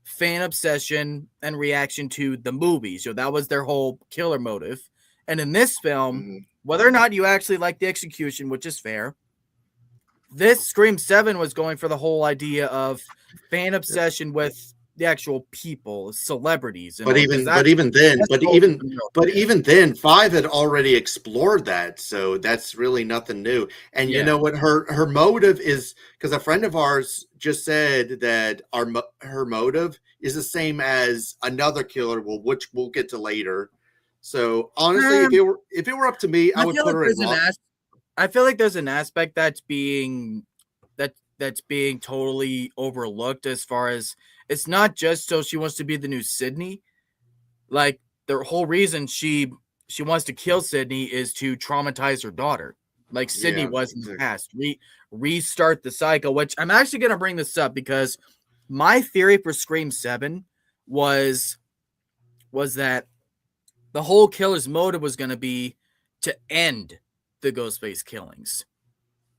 fan obsession and reaction to the movies. So that was their whole killer motive. And in this film, Mhm. whether or not you actually like the execution, which is fair, this Scream 7 was going for the whole idea of fan obsession with the actual people, celebrities, and But all because even but even then, that's but the whole even reveal but here. even then, five had already explored that, so that's really nothing new. And you Yeah. know what her motive is, because a friend of ours just said that her motive is the same as another killer, well, which we'll get to later. So honestly, Um, if it were up to me, I I would feel put like her in I feel like there's an aspect that's being totally overlooked as far as it's not just so she wants to be the new Sydney. Like the whole reason she wants to kill Sydney is to traumatize her daughter, like Sydney yeah, was in the exactly. past. Restart the cycle, which I'm actually gonna bring this up because my theory for Scream 7 was was that the whole killer's motive was gonna be to end the Ghostface killings.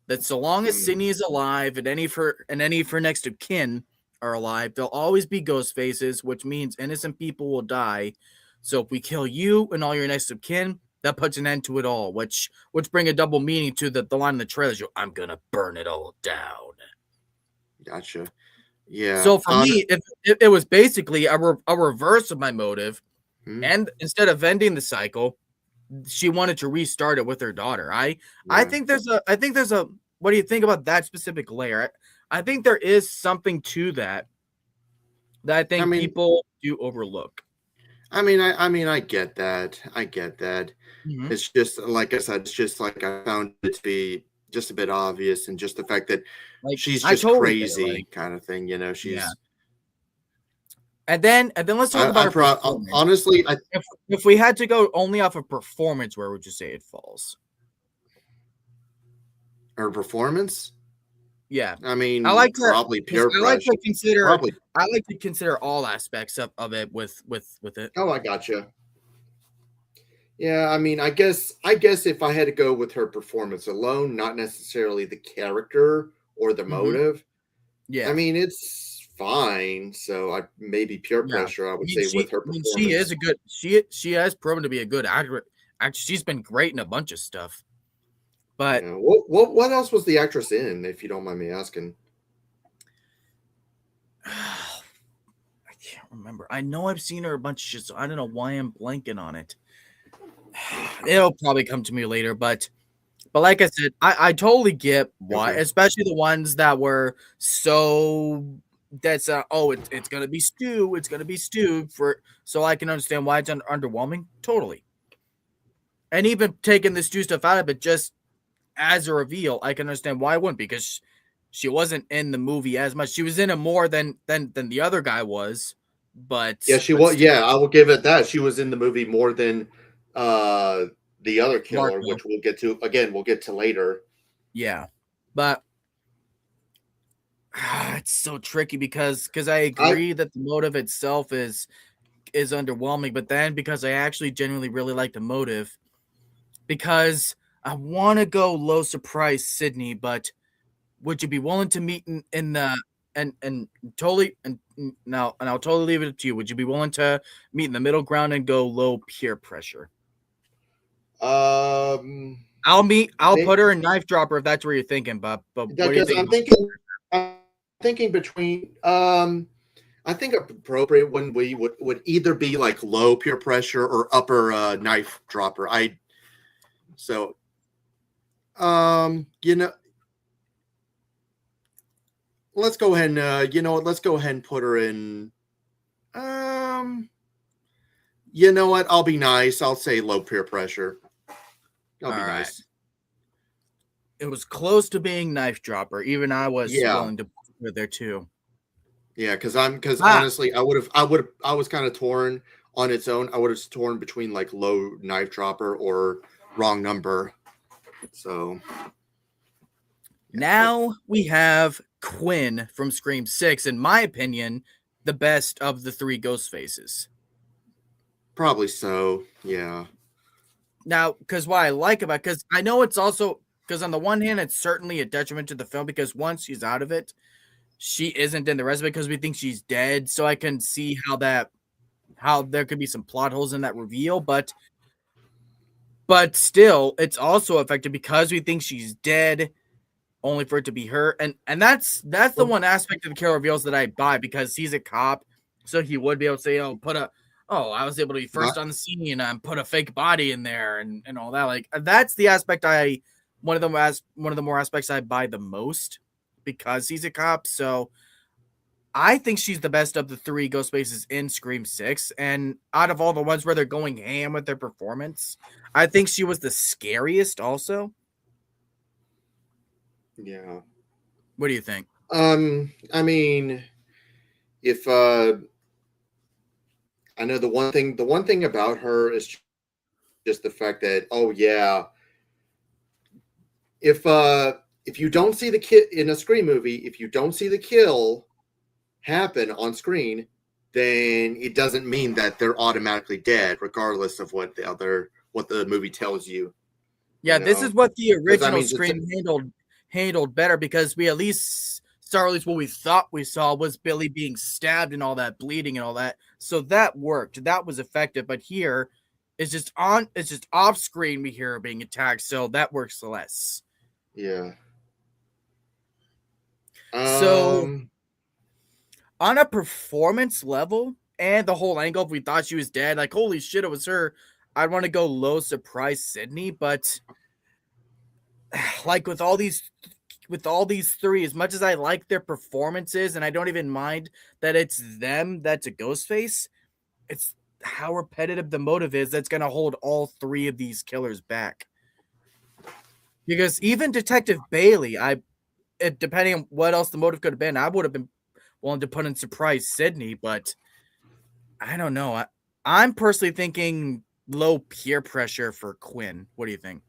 That so long as Mm, Sydney is alive and any of her next of kin are alive, there'll always be ghost faces, which means innocent people will die. So if we kill you and all your next of kin, that puts an end to it all, which bring a double meaning to the line in the trailer. I'm gonna burn it all down. gotcha. Yeah. So for me, if it was basically a reverse of my motive, Mm, and instead of ending the cycle, she wanted to restart it with her daughter. I yeah. think there's a what do you think about that specific layer? I think there is something to that I I think mean, people do overlook. I get that. I get that. Mhm. It's just like I said, it's just like I found it to be just a bit obvious, and just the fact that Like she's I just totally get it. Like crazy kind of thing. You know, yeah, she's and then let's talk about her performance. honestly, If we had to go only off of performance, where would you say it falls? her performance. Yeah, I I mean, like to probably because peer pressure. Probably. I like to consider all aspects of it with it. Oh, I gotcha. Yeah, I mean, I guess if I had to go with her performance alone, not necessarily the character or the Hmm. motive, I Yeah. mean, it's fine. So I maybe peer Yeah, pressure, I would say, with her I mean, she is performance. a good she has proven to be a good actor. Actually, she's been great in a bunch of stuff. But Yeah. What else was the actress in, if you don't mind me asking? I can't remember. I know I've seen her a bunch of shit, so I don't know why I'm blanking on it. It'll probably come to me later, but like I said, I totally get why, Okay. especially the ones that were so that's it's gonna be it's gonna be stew for so I can understand why it's underwhelming. Totally. And even taking the stew stuff out of it, just as a reveal, I can understand why I wouldn't because she wasn't in the movie as much. She was in it more than the other guy was, Yeah, she but was. still, Yeah, I will give it that. She was in the movie more than uh the other killer, Marco. which we'll get to again. We'll get to later. Yeah, but it's so tricky because I I agree that the motive itself is underwhelming, but then because I actually genuinely really like the motive, because I want to go low surprise Sydney, but would you be willing to meet in the and totally and now and I'll totally leave it to you. Would you be willing to meet in the middle ground and go low peer pressure? um I'll may, put her in knife dropper if that's where you're thinking, but what do you because think about I'm thinking between I think a appropriate one we would either be like low peer pressure or upper knife dropper. I so you know, let's go ahead and you know what, let's go ahead and put her in um you know what, I'll be nice. I'll say low peer pressure. I'll all be right. nice. It was close to being knife dropper. Even I was Yeah. willing to put it there too. Yeah, because Ah, honestly, I was kind of torn on its own. I would have torn between like low knife dropper or wrong number. So Now we have Quinn from Scream 6, in my opinion, the best of the three Ghostfaces. probably so. Yeah. Now, because what I like about, because I know it's also, because on the one hand, it's certainly a detriment to the film because once she's out of it, she isn't in the rest of it because we think she's dead. So I can see how there could be some plot holes in that reveal, but still, it's also effective because we think she's dead, only for it to be her. And that's the one aspect of the killer reveals that I buy because he's a cop, so he would be able to say, "Oh, I was able to be first on the scene and put a fake body in there and all that." Like that's the aspect one of the more aspects I buy the most because he's a cop. So I think she's the best of the three Ghostfaces in Scream 6. And out of all the ones where they're going ham with their performance, I think she was the scariest also. Yeah. What do you think? I mean, if I know the one thing about her is just the fact that, oh yeah, if you don't see the kid in a Scream movie, if you don't see the kill happen on screen, then it doesn't mean that they're automatically dead, regardless of what the movie tells you. Yeah, You this know? is what the original just- Scream handled better because we at least what we thought we saw was Billy being stabbed and all that bleeding and all that. So that worked. That was effective. But here it's just off screen we hear her being attacked, so that works less. Yeah. So on a performance level and the whole angle, if we thought she was dead, like holy shit, it was her, I'd want to go low surprise Sydney, but like with all these three, as much as I like their performances and I don't even mind that it's them that's a Ghostface, it's how repetitive the motive is that's going to hold all three of these killers back. Because even Detective Bailey, depending on what else the motive could have been, I would have been willing to put in surprise Sydney, but I don't know. I'm personally thinking low peer pressure for Quinn. What do you think?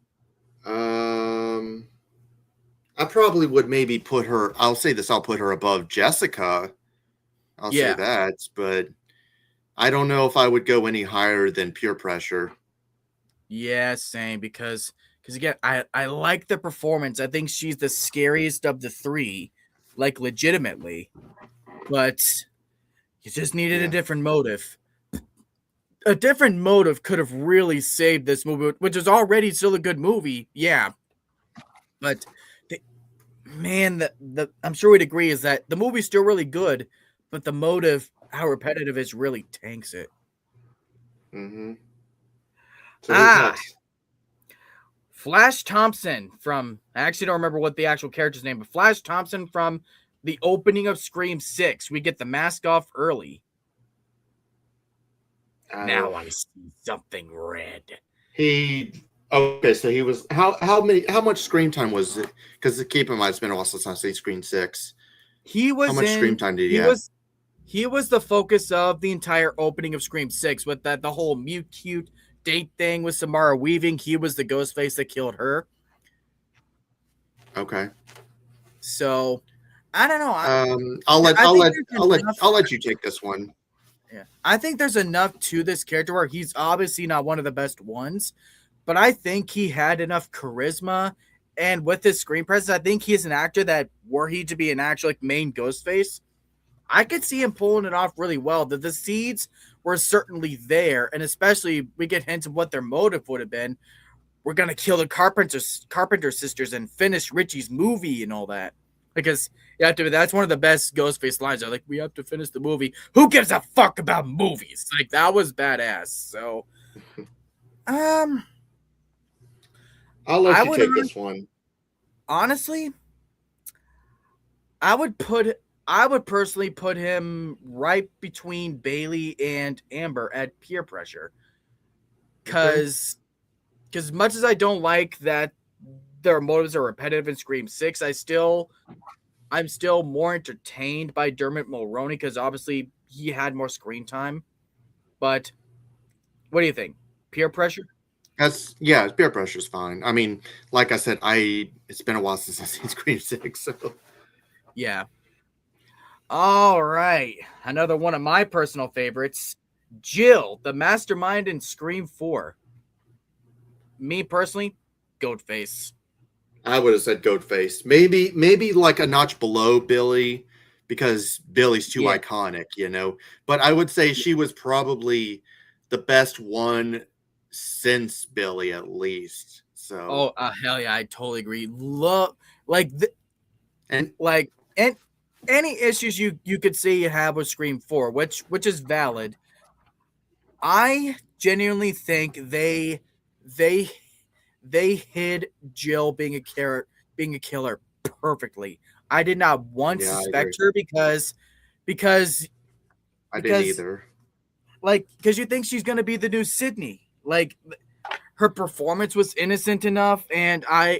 I probably would maybe put her. I'll say this. I'll put her above Jessica. I'll say that, but I don't know if I would go any higher than peer pressure. Yeah, same. Because again, I like the performance. I think she's the scariest of the three, like legitimately. But you just needed a different motive. A different motive could have really saved this movie, which is already still a good movie. Yeah, but I'm sure we'd agree is that the movie's still really good, but the motive, how repetitive is, really tanks it. Mm-hmm. So who's next? Flash Thompson from, I actually don't remember what the actual character's name, but Flash Thompson from the opening of Scream 6. We get the mask off early. Now I see something red. Okay, so he was how much screen time was it? Because keep in mind it's been a while since I see Scream 6. How much screen time did he have? He was the focus of the entire opening of Scream 6 with the whole mute cute date thing with Samara Weaving. He was the Ghostface that killed her. Okay. So I don't know. I'll let you take this one. Yeah, I think there's enough to this character where he's obviously not one of the best ones, but I think he had enough charisma, and with his screen presence, I think he's an actor that, were he to be an actual like main Ghostface, I could see him pulling it off really well. The seeds were certainly there, and especially we get hints of what their motive would have been. We're gonna kill the Carpenter sisters and finish Richie's movie and all that. Because you have to. That's one of the best Ghostface lines. They're like, we have to finish the movie. Who gives a fuck about movies? Like that was badass. So, I'll let you take this one. Honestly, I would personally put him right between Bailey and Amber at peer pressure. Because much as I don't like that their motives are repetitive in Scream 6, I'm still more entertained by Dermot Mulroney because obviously he had more screen time. But what do you think? Peer pressure? Peer pressure is fine. I mean, like I said, it's been a while since I've seen Scream 6, so Yeah. All right. Another one of my personal favorites, Jill, the mastermind in Scream 4. Me personally, Ghostface. I would have said Ghostface. Maybe like a notch below Billy because Billy's too Yeah. iconic, you know. But I would say she was probably the best one since Billy, at least. So, Oh, hell yeah, I totally agree. Love like th- and like and any issues you could say you have with Scream 4, which is valid. I genuinely think they they hid Jill being a killer perfectly. I did not once yeah, I agree. suspect her because I didn't because either. because you think she's gonna be the new Sydney. Like her performance was innocent enough, and I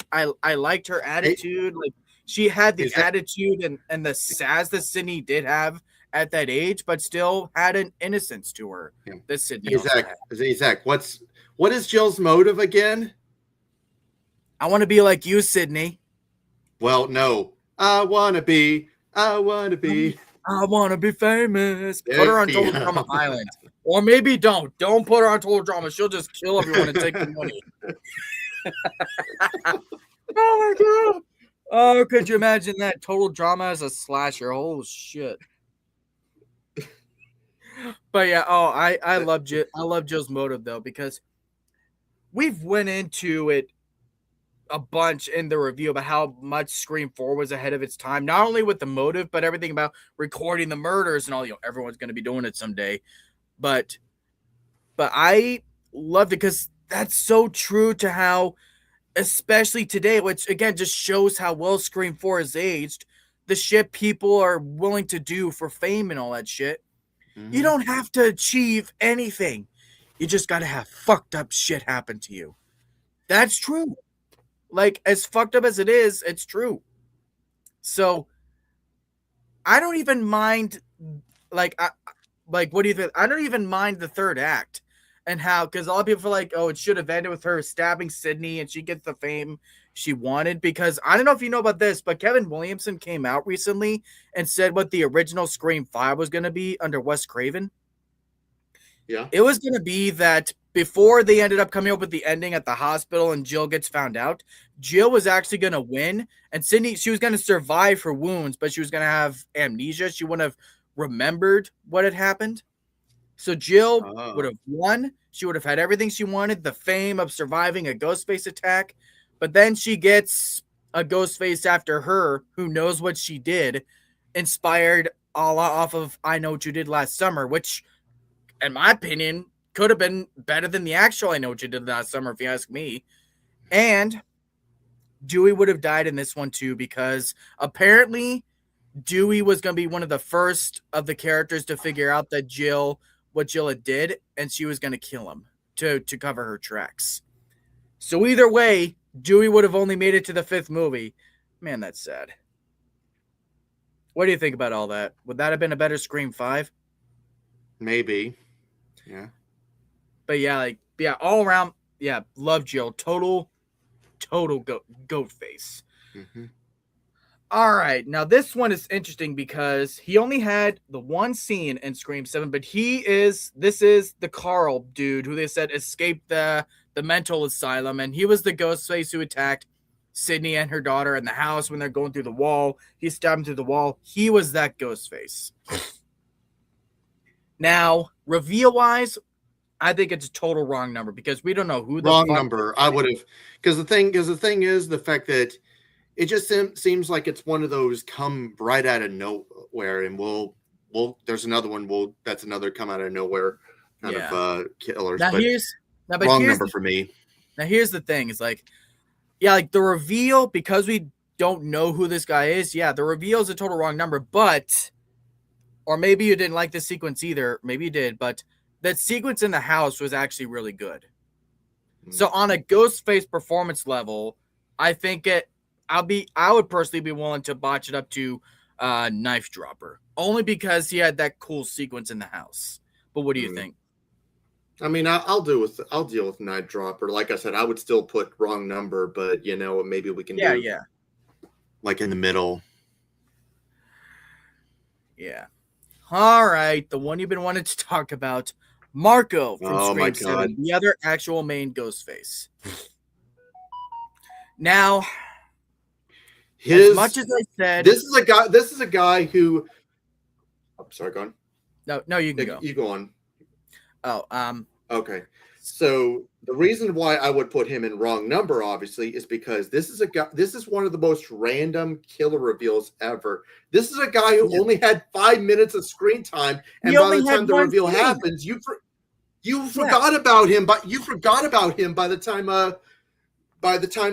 liked her Hey, attitude. Like she had the is that attitude and the sass that Sydney did have at that age, but still had an innocence to her yeah. that Sydney Hey also Zach? had. Hey Zach, what is Jill's motive again? I want to be like you, Sydney. Well, no. I wanna be. I want to be famous. Put There her on you Total Drama go. Island. Or maybe don't. Don't put her on Total Drama. She'll just kill everyone and take the money. Oh my god. Oh, could you imagine that? Total Drama as a slasher. Oh shit. But yeah, I love I love Joe's motive though, because we've went into it a bunch in the review about how much Scream 4 was ahead of its time, not only with the motive, but everything about recording the murders and all, everyone's gonna be doing it someday. But I loved it because that's so true to how, especially today, which again just shows how well Scream 4 is aged, the shit people are willing to do for fame and all that shit. You Mhm. don't have to achieve anything. You just got to have fucked up shit happen to you. That's true. Like, as fucked up as it is, it's true. So, I don't even mind, like, what do you think? I don't even mind the third act and how, because a lot of people feel like, oh, it should have ended with her stabbing Sydney and she gets the fame she wanted. Because I don't know if you know about this, but Kevin Williamson came out recently and said what the original Scream 5 was going to be under Wes Craven. Yeah. It was going to be that before they ended up coming up with the ending at the hospital and Jill gets found out, Jill was actually going to win. And Sydney, she was going to survive her wounds, but she was going to have amnesia. She wouldn't have remembered what had happened. So Jill would Oh. have won. She would have had everything she wanted, the fame of surviving a Ghostface attack. But then she gets a Ghostface after her who knows what she did, inspired all off of I Know What You Did Last Summer, which, in my opinion, could have been better than the actual I Know What You Did Last Summer, if you ask me. And Dewey would have died in this one too, because apparently Dewey was going to be one of the first of the characters to figure out that what Jill had did, and she was going to kill him to cover her tracks. So either way, Dewey would have only made it to the fifth movie. Man, that's sad. What do you think about all that? Would that have been a better Scream 5? Maybe. Yeah. But yeah, all around, yeah, love Jill. Total goat face. Mm-hmm. All right, now this one is interesting because he only had the one scene in Scream 7, but this is the Carl dude who they said escaped the mental asylum, and he was the Ghostface who attacked Sydney and her daughter in the house when they're going through the wall. He stabbed him through the wall. He was that Ghostface. Now, reveal-wise, I think it's a total wrong number because we don't know who the Wrong fuck. number. I would have, because the thing is the fact that it just seems like it's one of those come right out of nowhere, and there's another one. That's another come out of nowhere kind of killers. Now But wrong number for me. Now here's the thing: is like, yeah, like the reveal, because we don't know who this guy is. Yeah, the reveal is a total wrong number, but, or maybe you didn't like the sequence either. Maybe you did, but that sequence in the house was actually really good. So on a Ghostface performance level, I think I would personally be willing to botch it up to Knife Dropper, only because he had that cool sequence in the house. But what do you think? I mean, I'll deal with Night Dropper. Like I said, I would still put Wrong Number, but you know, maybe we can Yeah, do yeah, like in the middle. yeah. All right, the one you've been wanting to talk about, Marco from Oh my Scream God. 7, the other actual main Ghostface. Now, as much His as I said, This is a guy. This is a guy who. I'm sorry, go on. no, you can go. You go on. Oh, Okay. So the reason why I would put him in Wrong Number, obviously, is because this is a guy. This is one of the most random killer reveals ever. This is a guy who Yeah. only had 5 minutes of screen time, He and by only the had time the one reveal scene. happens, you forgot about him. But you forgot about him by the time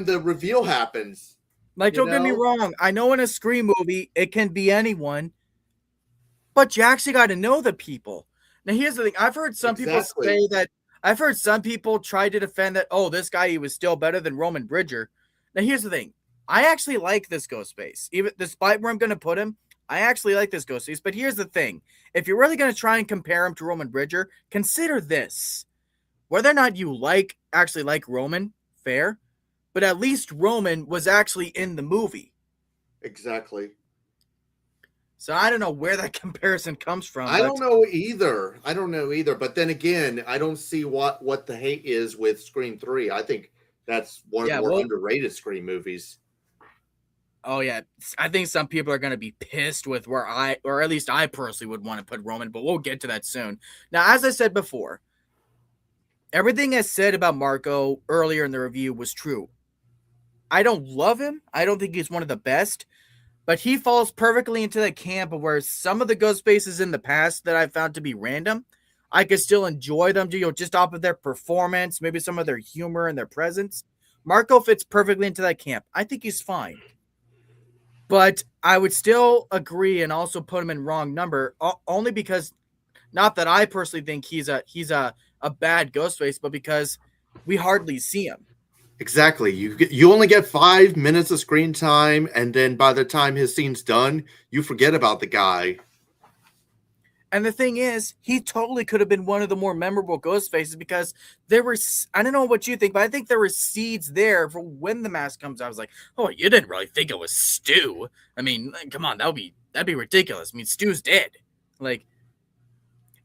the reveal happens. Like, You don't get me know? wrong. I know in a Scream movie, it can be anyone, but you actually got to know the people. Now, here's the thing. I've heard some people Exactly. say that. I've heard some people try to defend that, oh, this guy, he was still better than Roman Bridger. Now, here's the thing. I actually like this Ghostface. Even despite where I'm going to put him, I actually like this Ghostface. But here's the thing. If you're really going to try and compare him to Roman Bridger, consider this. Whether or not you actually like Roman, fair. But at least Roman was actually in the movie. Exactly. So I don't know where that comparison comes from. I don't know either. But then again, I don't see what the hate is with Scream 3. I think that's one of the more underrated Scream movies. Oh yeah, I think some people are going to be pissed with where or at least I personally would want to put Roman, but we'll get to that soon. Now, as I said before, everything I said about Marco earlier in the review was true. I don't love him. I don't think he's one of the best, but he falls perfectly into the camp of where some of the Ghostfaces in the past that I found to be random, I could still enjoy them, just off of their performance, maybe some of their humor and their presence. Marco fits perfectly into that camp. I think he's fine. But I would still agree and also put him in Wrong Number, only because, not that I personally think he's a bad Ghostface, but because we hardly see him. Exactly. You only get 5 minutes of screen time, and then by the time his scene's done, you forget about the guy. And the thing is, he totally could have been one of the more memorable Ghostfaces because there were, I don't know what you think, but I think there were seeds there for when the mask comes out. I was like, oh, you didn't really think it was Stu. I mean, come on, that'd be ridiculous. I mean, Stu's dead. Like,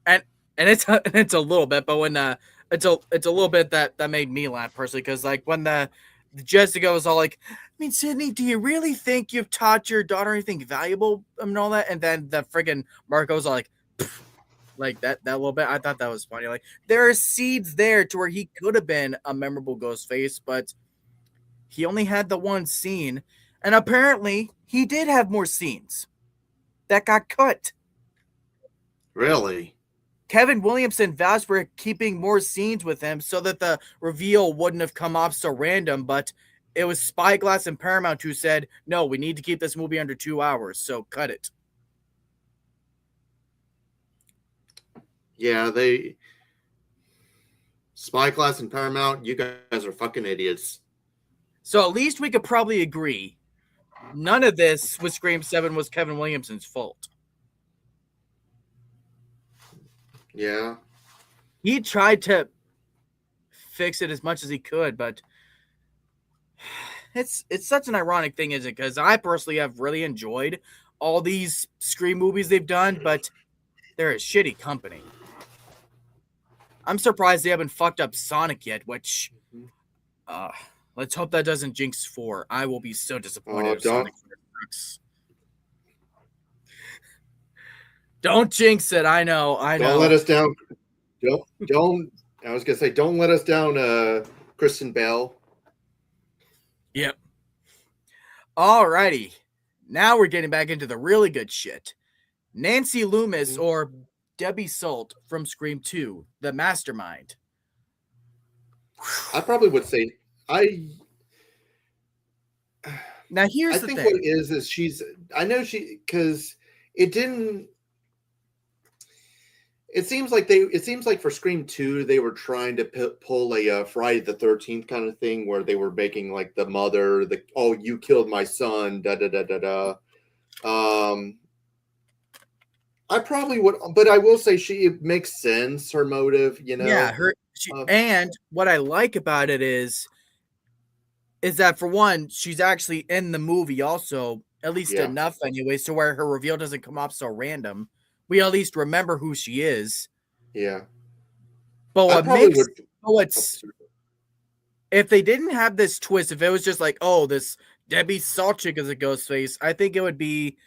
and it's a little bit, but when it's a little bit that made me laugh personally, because like when the Jessica was all like, I mean, Sydney, do you really think you've taught your daughter anything valuable and all that? And then the friggin' Marco's all like that little bit. I thought that was funny. Like, there are seeds there to where he could have been a memorable Ghostface, but he only had the one scene, and apparently he did have more scenes that got cut. Really? Kevin Williamson vouched for keeping more scenes with him so that the reveal wouldn't have come off so random, but it was Spyglass and Paramount who said, no, we need to keep this movie under 2 hours, so cut it. Yeah, Spyglass and Paramount, you guys are fucking idiots. So at least we could probably agree none of this with Scream 7 was Kevin Williamson's fault. Yeah. He tried to fix it as much as he could, but it's such an ironic thing, isn't it? Because I personally have really enjoyed all these Scream movies they've done, but they're a shitty company. I'm surprised they haven't fucked up Sonic yet, which let's hope that doesn't jinx 4. I will be so disappointed if Sonic 4 works. Don't jinx it. I know. Don't let us down. Don't. I was gonna say, don't let us down, Kristen Bell. Yep. Alrighty. Now we're getting back into the really good shit. Nancy Loomis or Debbie Salt from Scream 2, the mastermind. I probably would say Now here's the thing. What it is she's. I know because it didn't. It seems like for Scream 2 they were trying to pull a Friday the 13th kind of thing where they were making like the mother, you killed my son, da da da da da. I probably would, but I will say it makes sense, her motive, you Yeah, know. Uh, and what I like about it is that for one, she's actually in the movie also, at least yeah, enough anyway, so where her reveal doesn't come off so random. We at least remember who she is. yeah. But I probably would. Oh, what's if they didn't have this twist, if it was just like, oh, this Debbie Salt chick is a ghost face, I think it would be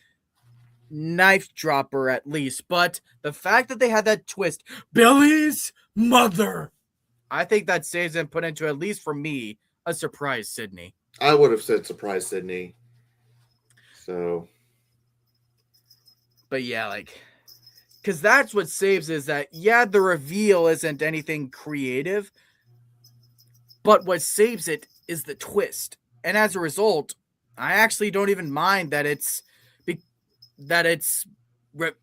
knife dropper at least. But the fact that they had that twist, Billy's mother, I think that saves and put into, at least for me, a surprise Sydney. I would have said surprise Sydney. So But yeah, like, because that's what saves is that, yeah, the reveal isn't anything creative, but what saves it is the twist. And as a result, I actually don't even mind that it's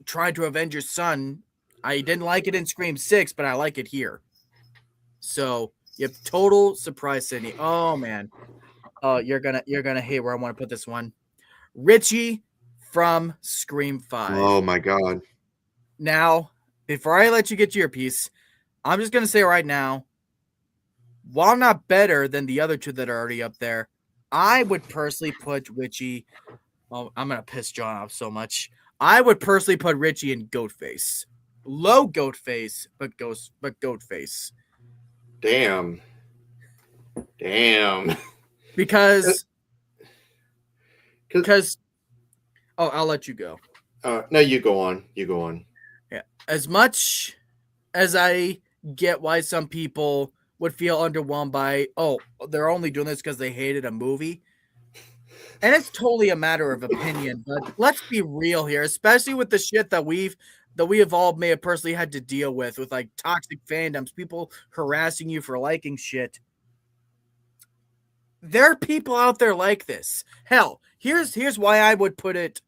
trying to avenge your son. I didn't like it in Scream 6, but I like it here. So you have total surprise, Sydney. Oh man. Oh, you're gonna hate where I want to put this one. Richie from Scream 5. oh my god. Now, before I let you get to your piece, I'm just gonna say right now, while not better than the other two that are already up there, I would personally put Richie. Oh, I'm gonna piss John off so much. I would personally put Richie in Goatface. Low Goatface, but Goatface. Damn. Damn. Because oh, I'll let you go. No, you go on. You go on. Yeah. As much as I get why some people would feel underwhelmed by, oh, they're only doing this because they hated a movie. And it's totally a matter of opinion, but let's be real here, especially with the shit that we have all may have personally had to deal with like toxic fandoms, people harassing you for liking shit. There are people out there like this. Hell, here's why I would put it.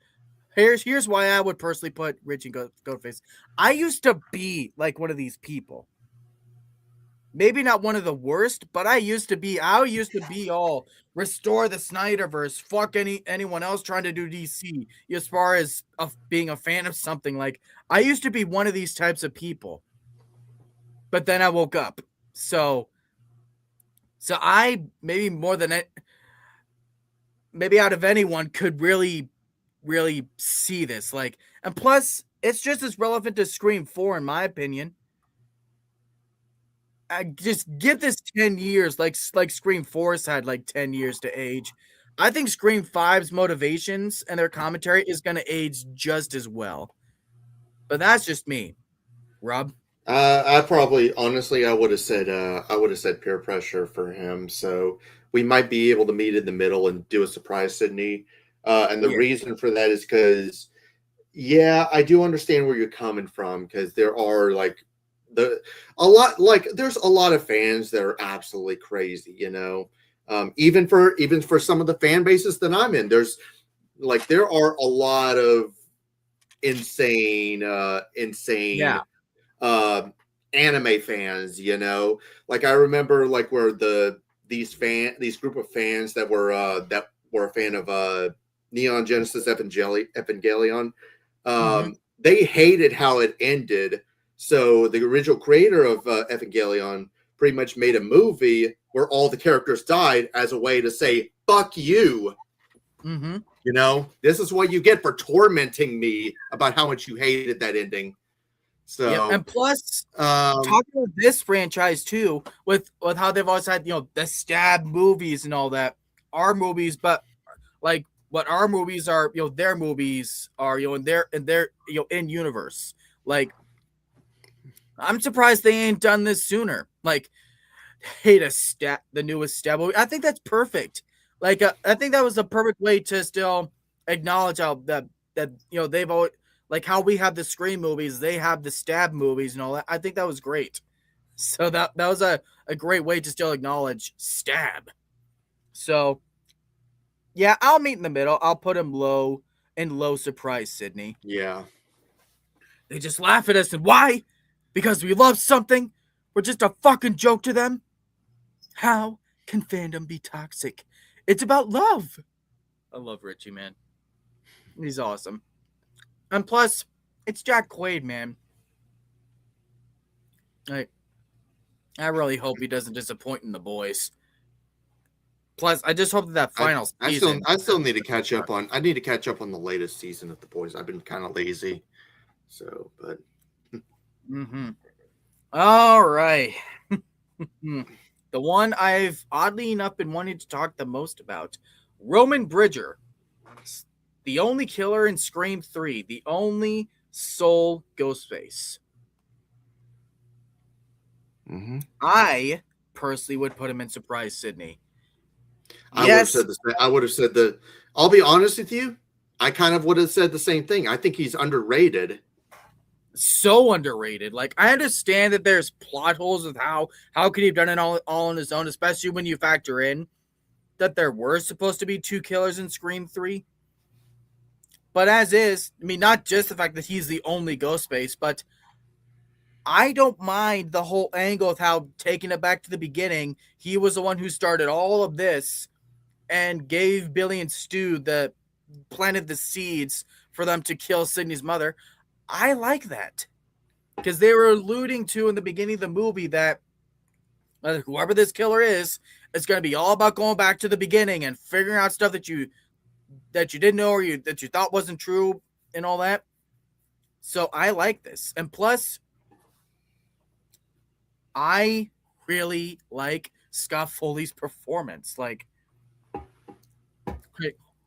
Here's why I would personally put Richie Goatface. I used to be like one of these people. Maybe not one of the worst, but I used to be all restore the Snyderverse, fuck anyone else trying to do DC as far as being a fan of something. Like, I used to be one of these types of people. But then I woke up. So I maybe more than it, maybe out of anyone could really see this. Like, and plus it's just as relevant to Scream 4 in my opinion. I just give this 10 years, like Scream 4's had like 10 years to age. I think Scream 5's motivations and their commentary is going to age just as well. But that's just me. Rob? I probably, honestly, I would have said peer pressure for him. So we might be able to meet in the middle and do a surprise Sydney. And the Yeah. reason for that is because, yeah, I do understand where you're coming from, because there are like there's a lot of fans that are absolutely crazy, you know. Even for some of the fan bases that I'm in, there are a lot of insane Yeah. anime fans, you know. Like, I remember like where these group of fans that were a fan of Neon Genesis Evangelion, Mm-hmm. they hated how it ended. So the original creator of Evangelion pretty much made a movie where all the characters died as a way to say "fuck you." Mm-hmm. You know, this is what you get for tormenting me about how much you hated that ending. So, Yeah, and plus, um, talking about this franchise too, with how they've always had, the stab movies and all that, our movies, but like what our movies are, their movies are, in their in universe. Like, I'm surprised they ain't done this sooner. Like, hey, the newest stab movie. I think that's perfect. Like, I think that was a perfect way to still acknowledge how that they've always, like how we have the Scream movies, they have the stab movies and all that. I think that was great. So that was a great way to still acknowledge stab. So yeah, I'll meet in the middle. I'll put him low surprise, Sydney. yeah, They just laugh at us, and why? Because we love something. We're just a fucking joke to them. How can fandom be toxic? It's about love. I love Richie, man. He's awesome. And plus, it's Jack Quaid, man. Like, I really hope he doesn't disappoint in The Boys. Plus, I just hope that final season. I still need to catch up on. I need to catch up on the latest season of The Boys. I've been kind of lazy, so but. Mm-hmm. All right. The one I've oddly enough been wanting to talk the most about, Roman Bridger, the only killer in Scream 3, the only sole Ghostface. Mm-hmm. I personally would put him in Surprise Sydney. I would have said the same. I would have said the. I'll be honest with you. I kind of would have said the same thing. I think he's underrated. So underrated. Like, I understand that there's plot holes with how could he have done it all on his own, especially when you factor in that there were supposed to be 2 killers in Scream 3. But as is, I mean, not just the fact that he's the only Ghostface, but I don't mind the whole angle of how, taking it back to the beginning, he was the one who started all of this and gave Billy and Stu planted the seeds for them to kill Sydney's mother. I like that. Because they were alluding to in the beginning of the movie that whoever this killer is, it's going to be all about going back to the beginning and figuring out stuff that you didn't know or that you thought wasn't true and all that. So I like this. And plus, I really like Scott Foley's performance. Like,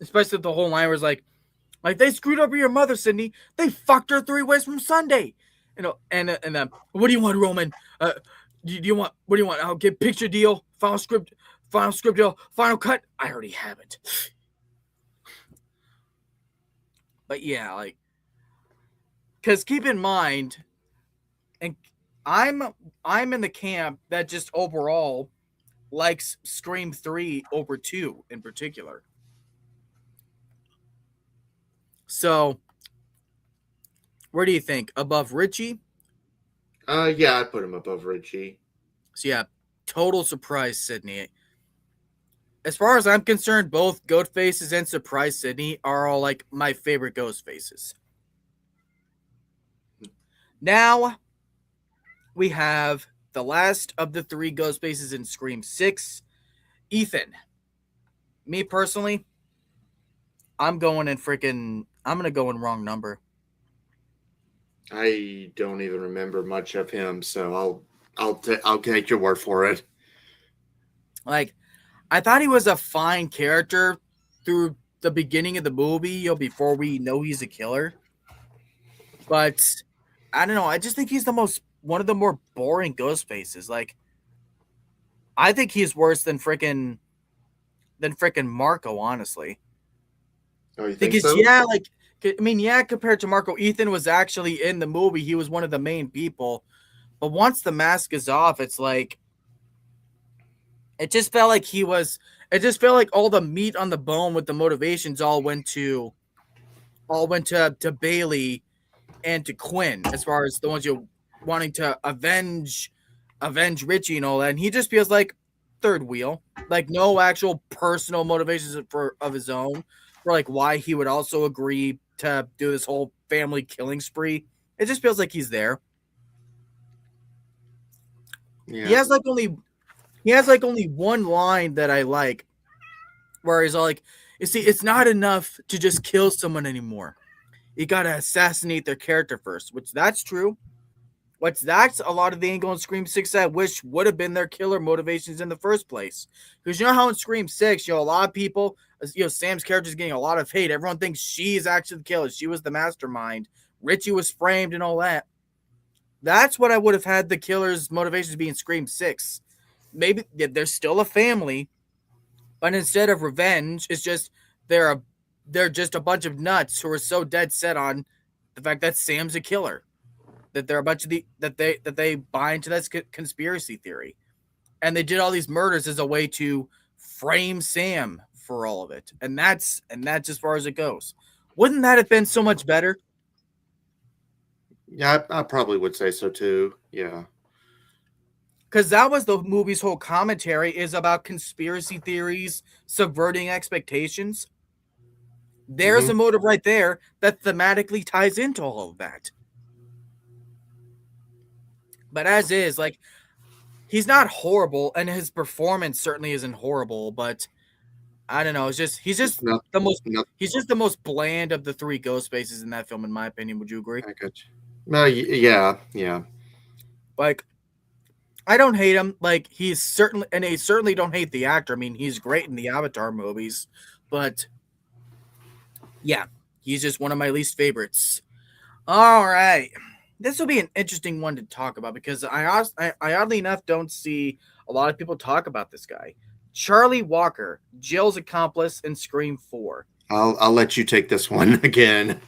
especially the whole line was like they screwed over your mother, Sydney. They fucked her 3 ways from Sunday. You know, and what do you want, Roman? Do you want, what do you want? I'll get picture deal, final script deal, final cut. I already have it. But yeah, like, because keep in mind, and I'm in the camp that just overall likes Scream 3 over 2 in particular. So, where do you think? Above Richie? Yeah, I'd put him above Richie. So yeah, total surprise Sydney. As far as I'm concerned, both Ghostfaces and Surprise Sydney are all like my favorite Ghostfaces. Now, we have the last of the 3 Ghostfaces in Scream 6, Ethan. Me personally, I'm going to go in wrong number. I don't even remember much of him, so I'll take your word for it. Like, I thought he was a fine character through the beginning of the movie, before we know he's a killer. But I don't know. I just think he's one of the more boring Ghostfaces. Like, I think he's worse than frickin' Marco, honestly. Oh, you think Because so? compared to Marco, Ethan was actually in the movie. He was one of the main people. But once the mask is off, it's like it just felt like all the meat on the bone with the motivations all went to Bailey and to Quinn, as far as the ones you're wanting to avenge Richie and all that. And he just feels like third wheel, like no actual personal motivations of his own for like why he would also agree to do this whole family killing spree. It just feels like he's there. Yeah. He has like only one line that I like, where he's all like, "You see, it's not enough to just kill someone anymore. You gotta assassinate their character first," which that's true. That's a lot of the angle in Scream 6 I wish would have been their killer motivations in the first place. Because you know how in Scream 6, a lot of people, Sam's character is getting a lot of hate. Everyone thinks she's actually the killer. She was the mastermind. Richie was framed and all that. That's what I would have had the killer's motivations be in Scream 6. Maybe they're still a family, but instead of revenge, it's just they're just a bunch of nuts who are so dead set on the fact that Sam's a killer, that they're a bunch of that they buy into that conspiracy theory, and they did all these murders as a way to frame Sam for all of it, and that's as far as it goes. Wouldn't that have been so much better? Yeah, I probably would say so too. Yeah. Because that was the movie's whole commentary, is about conspiracy theories subverting expectations. There's a motive right there that thematically ties into all of that. But as is, like, he's not horrible, and his performance certainly isn't horrible, but I don't know. It's just he's just No, the most no, he's just the most bland of the three Ghostfaces in that film, in my opinion. Would you agree? I got you. No, yeah. Like, I don't hate him. Like, he's certainly, and I certainly don't hate the actor. I mean, he's great in the Avatar movies, but yeah, he's just one of my least favorites. All right. This will be an interesting one to talk about because I oddly enough don't see a lot of people talk about this guy. Charlie Walker, Jill's accomplice in Scream 4. I'll let you take this one again.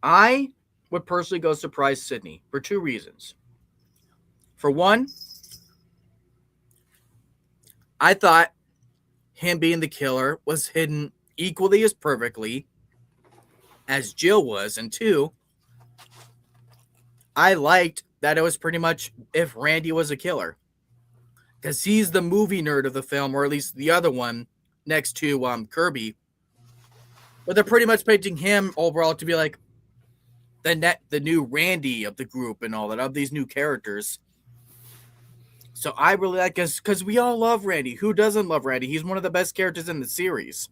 I would personally go surprise Sydney for two reasons. For one, I thought him being the killer was hidden equally as perfectly as Jill was. And two, I liked that it was pretty much if Randy was a killer. Because he's the movie nerd of the film, or at least the other one next to Kirby. But they're pretty much painting him overall to be like the new Randy of the group and all that, of these new characters. So I really like this because we all love Randy. Who doesn't love Randy? He's one of the best characters in the series.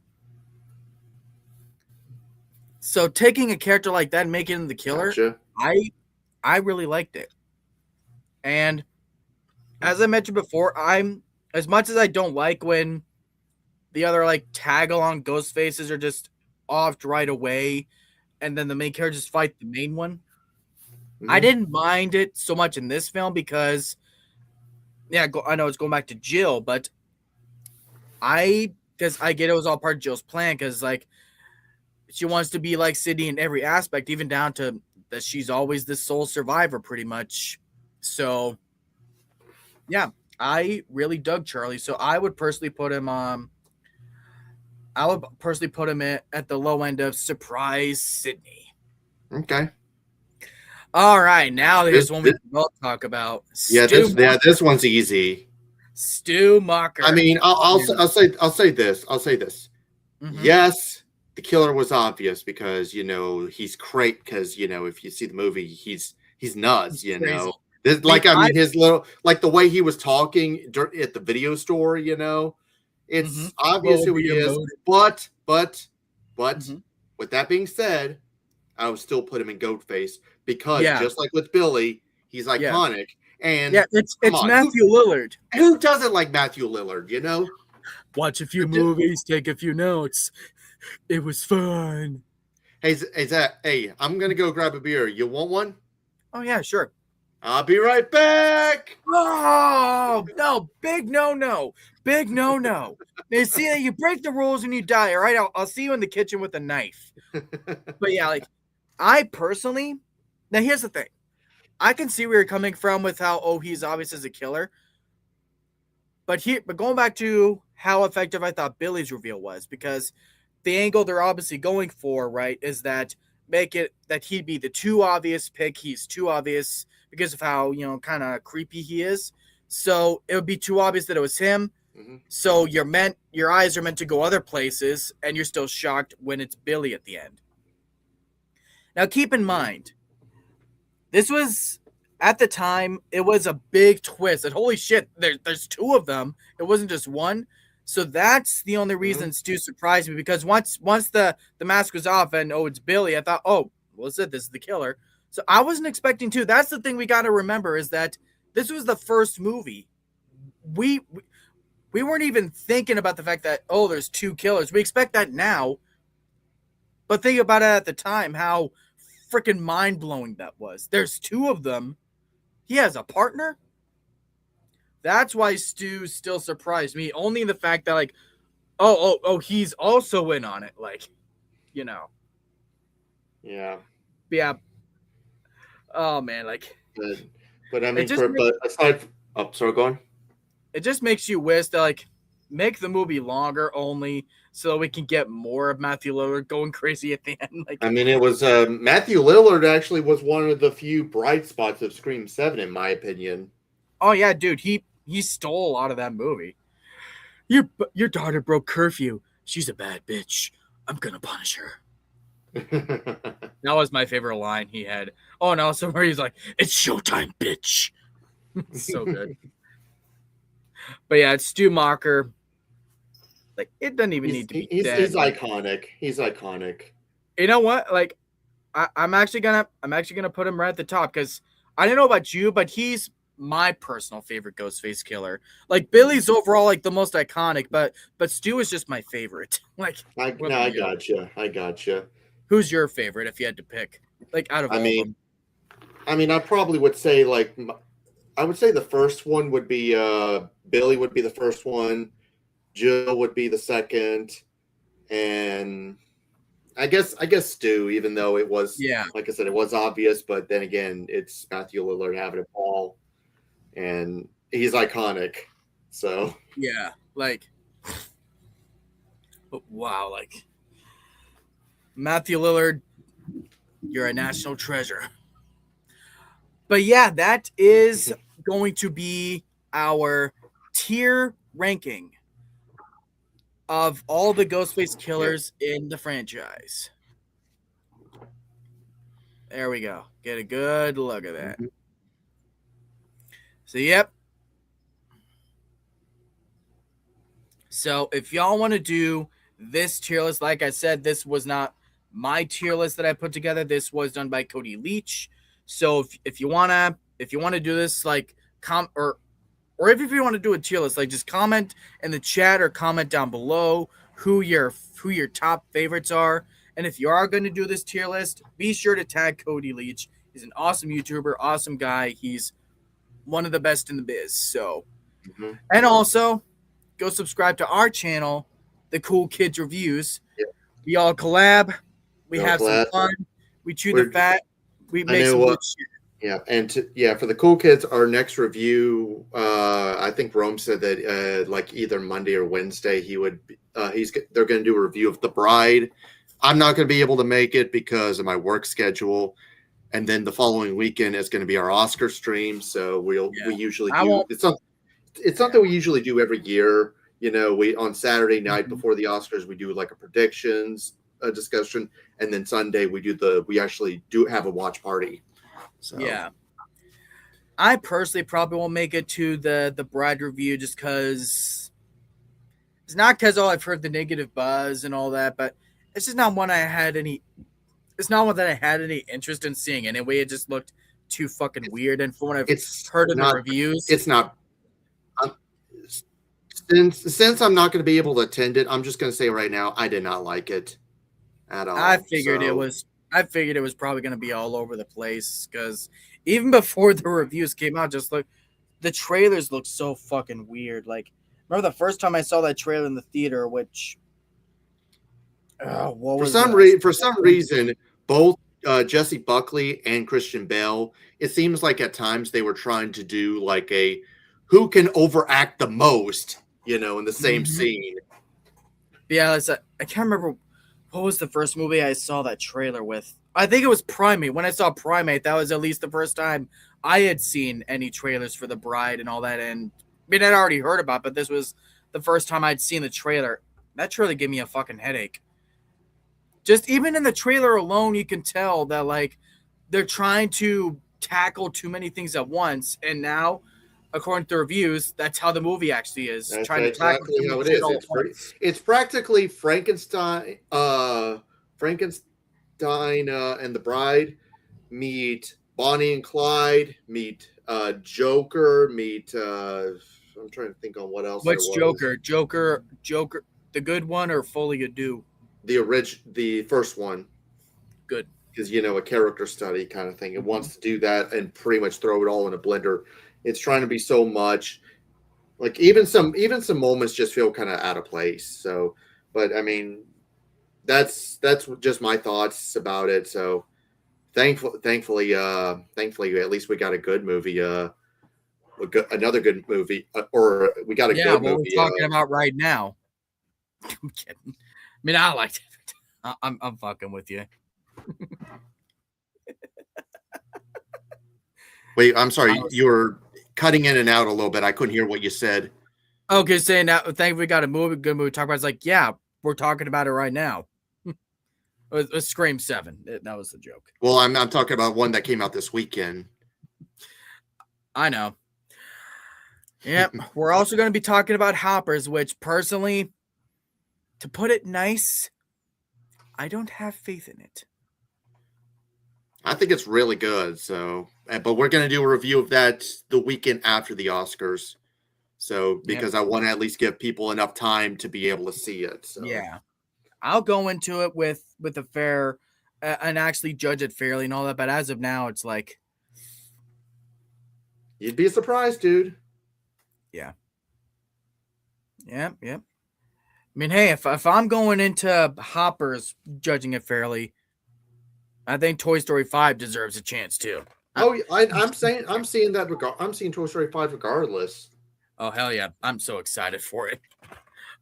So taking a character like that and making him the killer, Gotcha. I really liked it. And as I mentioned before, I'm as much as I don't like when the other like tag along ghost faces are just offed right away and then the main characters fight the main one. I didn't mind it so much in this film because I know it's going back to Jill, but because I get it was all part of Jill's plan because like she wants to be like Sydney in every aspect, even down to that she's always the sole survivor pretty much. So yeah, I really dug Charlie. So I would personally put him at the low end of surprise Sydney. Okay. All right, now there's one we can both talk about. This one's easy. Stu Mocker. I mean, I'll say this. Mm-hmm. Yes, the killer was obvious because he's great because if you see the movie, he's nuts. His little the way he was talking at the video store. It's obvious who he is. But with that being said, I would still put him in Ghostface because just like with Billy, he's iconic. And it's Matthew Lillard. Who doesn't like Matthew Lillard? Watch a few movies, take a few notes. It was fun. Hey, Zach. Hey, I'm gonna go grab a beer. You want one? Oh yeah, sure. I'll be right back. Oh no! Big no. You see, you break the rules and you die. All right, I'll see you in the kitchen with a knife. But yeah, I personally, now here's the thing. I can see where you're coming from with how he's obvious as a killer. But going back to how effective I thought Billy's reveal was, because the angle they're obviously going for, right, is that make it that he'd be the too obvious pick. He's too obvious because of how kind of creepy he is. So it would be too obvious that it was him. Mm-hmm. So your eyes are meant to go other places, and you're still shocked when it's Billy at the end. Now, keep in mind, this was, at the time, it was a big twist. And holy shit, there's two of them. It wasn't just one. So that's the only reason Stu surprised me, because once the mask was off and, it's Billy, I thought, this is the killer. So I wasn't expecting to. That's the thing we got to remember is that this was the first movie. We weren't even thinking about the fact that, there's two killers. We expect that now. But think about it at the time, how freaking mind-blowing that was. There's two of them. He has a partner. That's why Stu still surprised me. Only the fact that he's also in on it. Yeah. Yeah. Oh man, But I mean, aside from, sorry, go on. It just makes you wish that make the movie longer only so we can get more of Matthew Lillard going crazy at the end. It was Matthew Lillard actually was one of the few bright spots of Scream 7, in my opinion. Oh yeah, dude, he stole a lot of that movie. Your daughter broke curfew. She's a bad bitch. I'm gonna punish her. That was my favorite line he had. Oh, and also where he's like, "It's showtime, bitch." So good. But yeah, it's Stu Macher. Like, it doesn't even need to be he's said. Like, iconic. He's iconic. you know what? Like, I'm actually gonna put him right at the top because I don't know about you, but he's my personal favorite Ghostface killer. Like, Billy's overall like the most iconic, but Stu is just my favorite. Like, I what no, about I you? gotcha. I gotcha. Who's your favorite if you had to pick? Like, out of I all mean, of them? I probably would say like I would say the first one would be Billy would be the first one, Jill would be the second, and I guess Stu, even though it was Yeah, like I said, it was obvious, but then again, it's Matthew Lillard having a ball, and he's iconic. So yeah. Like, wow. Like, Matthew Lillard, you're a national treasure. But yeah, that is going to be our tier ranking of all the Ghostface yeah. killers in the franchise. There we go. Get a good look at that. Mhm. So, yep. So, if y'all want to do this tier list, like I said, this was not my tier list that I put together. This was done by Cody Leach. So, if you wanna do this, like or if you want to do a tier list, like just comment in the chat or comment down below who your top favorites are. And if you are going to do this tier list, be sure to tag Cody Leach. He's an awesome YouTuber, awesome guy. He's one of the best in the biz. So, Mhm. and also go subscribe to our channel, The Cool Kids Reviews. Yeah. We all collab. We No, have some glad fun. We chew the we're. fat. We I make know some what. good shit. Yeah, and for the cool kids, our next review, I think Rome said that like either Monday or Wednesday he would. They're going to do a review of The Bride. I'm not going to be able to make it because of my work schedule, and then the following weekend is going to be our Oscar stream. So Yeah. we usually I do. won't. It's something we usually do every year. You know, we on Saturday night Mhm. before the Oscars we do like a predictions discussion, and then Sunday we actually do have a watch party. So Yeah. I personally probably won't make it to the Bride review just because it's not because I've heard the negative buzz and all that, but it's just not one I had any. It's not one that I had any interest in seeing anyway. It just looked too fucking weird, and from what I've it's heard of the not reviews, it's not um, since I'm not going to be able to attend it, I'm just going to say right now I did not like it at I all. figured it So was. I figured it was probably going to be all over the place because even before the reviews came out, just look, the trailers look so fucking weird. Like, remember the first time I saw that trailer in the theater, which what was for some reason, both Jesse Buckley and Christian Bale, it seems like at times they were trying to do like a who can overact the most, you know, in the same Mhm. scene. Yeah, I can't remember what was the first movie I saw that trailer with. I think it was Primate. When I saw Primate, that was at least the first time I had seen any trailers for The Bride and all that. And I mean, I'd already heard about it, but this was the first time I'd seen the trailer. That trailer gave me a fucking headache. Just even in the trailer alone, you can tell that like they're trying to tackle too many things at once. And now, according to reviews, that's how the movie actually is That's trying to tackle exactly too how much it shit is. all at once. It's practically Frankenstein and the Bride meet Bonnie and Clyde, meet Joker, meet I'm trying to think on what else there Which was. Joker, the good one or Fully Ado? The first one, Good. because you know, a character study kind of thing. It Mhm. wants to do that and pretty much throw it all in a blender. It's trying to be so much. Like even some moments just feel kind of out of place. So, but I mean, that's just my thoughts about it. So thankfully, at least we got a good movie. Another good movie, or we got a Yeah, good what we're movie. talking about right now. I'm kidding. I mean, I liked it. I'm fucking with you. Wait, I'm I sorry, was you were cutting in and out a little bit. I couldn't hear what you said. Okay, saying that, thank we got a movie, good movie to talk about. It's like, yeah, we're talking about it right now. It was Scream 7. That was the joke. Well, I'm talking about one that came out this weekend. I know. Yep. We're also going to be talking about Hoppers, which personally, to put it nice, I don't have faith in it. I think it's really good. So, but we're going to do a review of that the weekend after the Oscars. So, because I want to at least give people enough time to be able to see it. So. Yeah. I'll go into it with a fair and actually judge it fairly and all that. But as of now, it's like, you'd be surprised, dude. Yeah. Yep. I mean, hey, if I'm going into Hoppers judging it fairly, I think Toy Story 5 deserves a chance too. Oh, I'm seeing that. I'm seeing Toy Story 5 regardless. Oh, hell yeah. I'm so excited for it.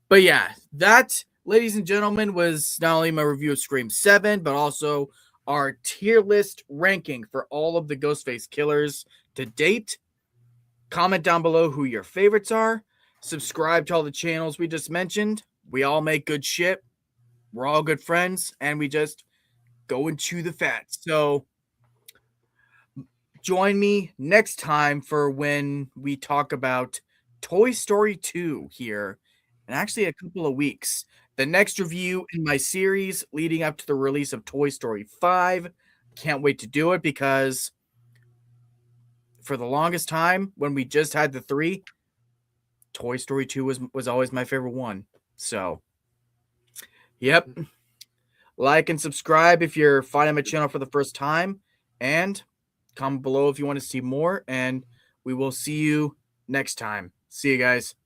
But yeah, that, ladies and gentlemen, was not only my review of Scream 7, but also our tier list ranking for all of the Ghostface killers to date. Comment down below who your favorites are. Subscribe to all the channels we just mentioned. We all make good shit. We're all good friends, and we just go and chew the fat. So join me next time for when we talk about Toy Story 2 here in actually a couple of weeks. The next review in my series leading up to the release of Toy Story 5. Can't wait to do it because for the longest time when we just had the 3, Toy Story 2 was always my favorite one. So, yep. Like and subscribe if you're finding my channel for the first time. And comment below if you want to see more. And we will see you next time. See you guys.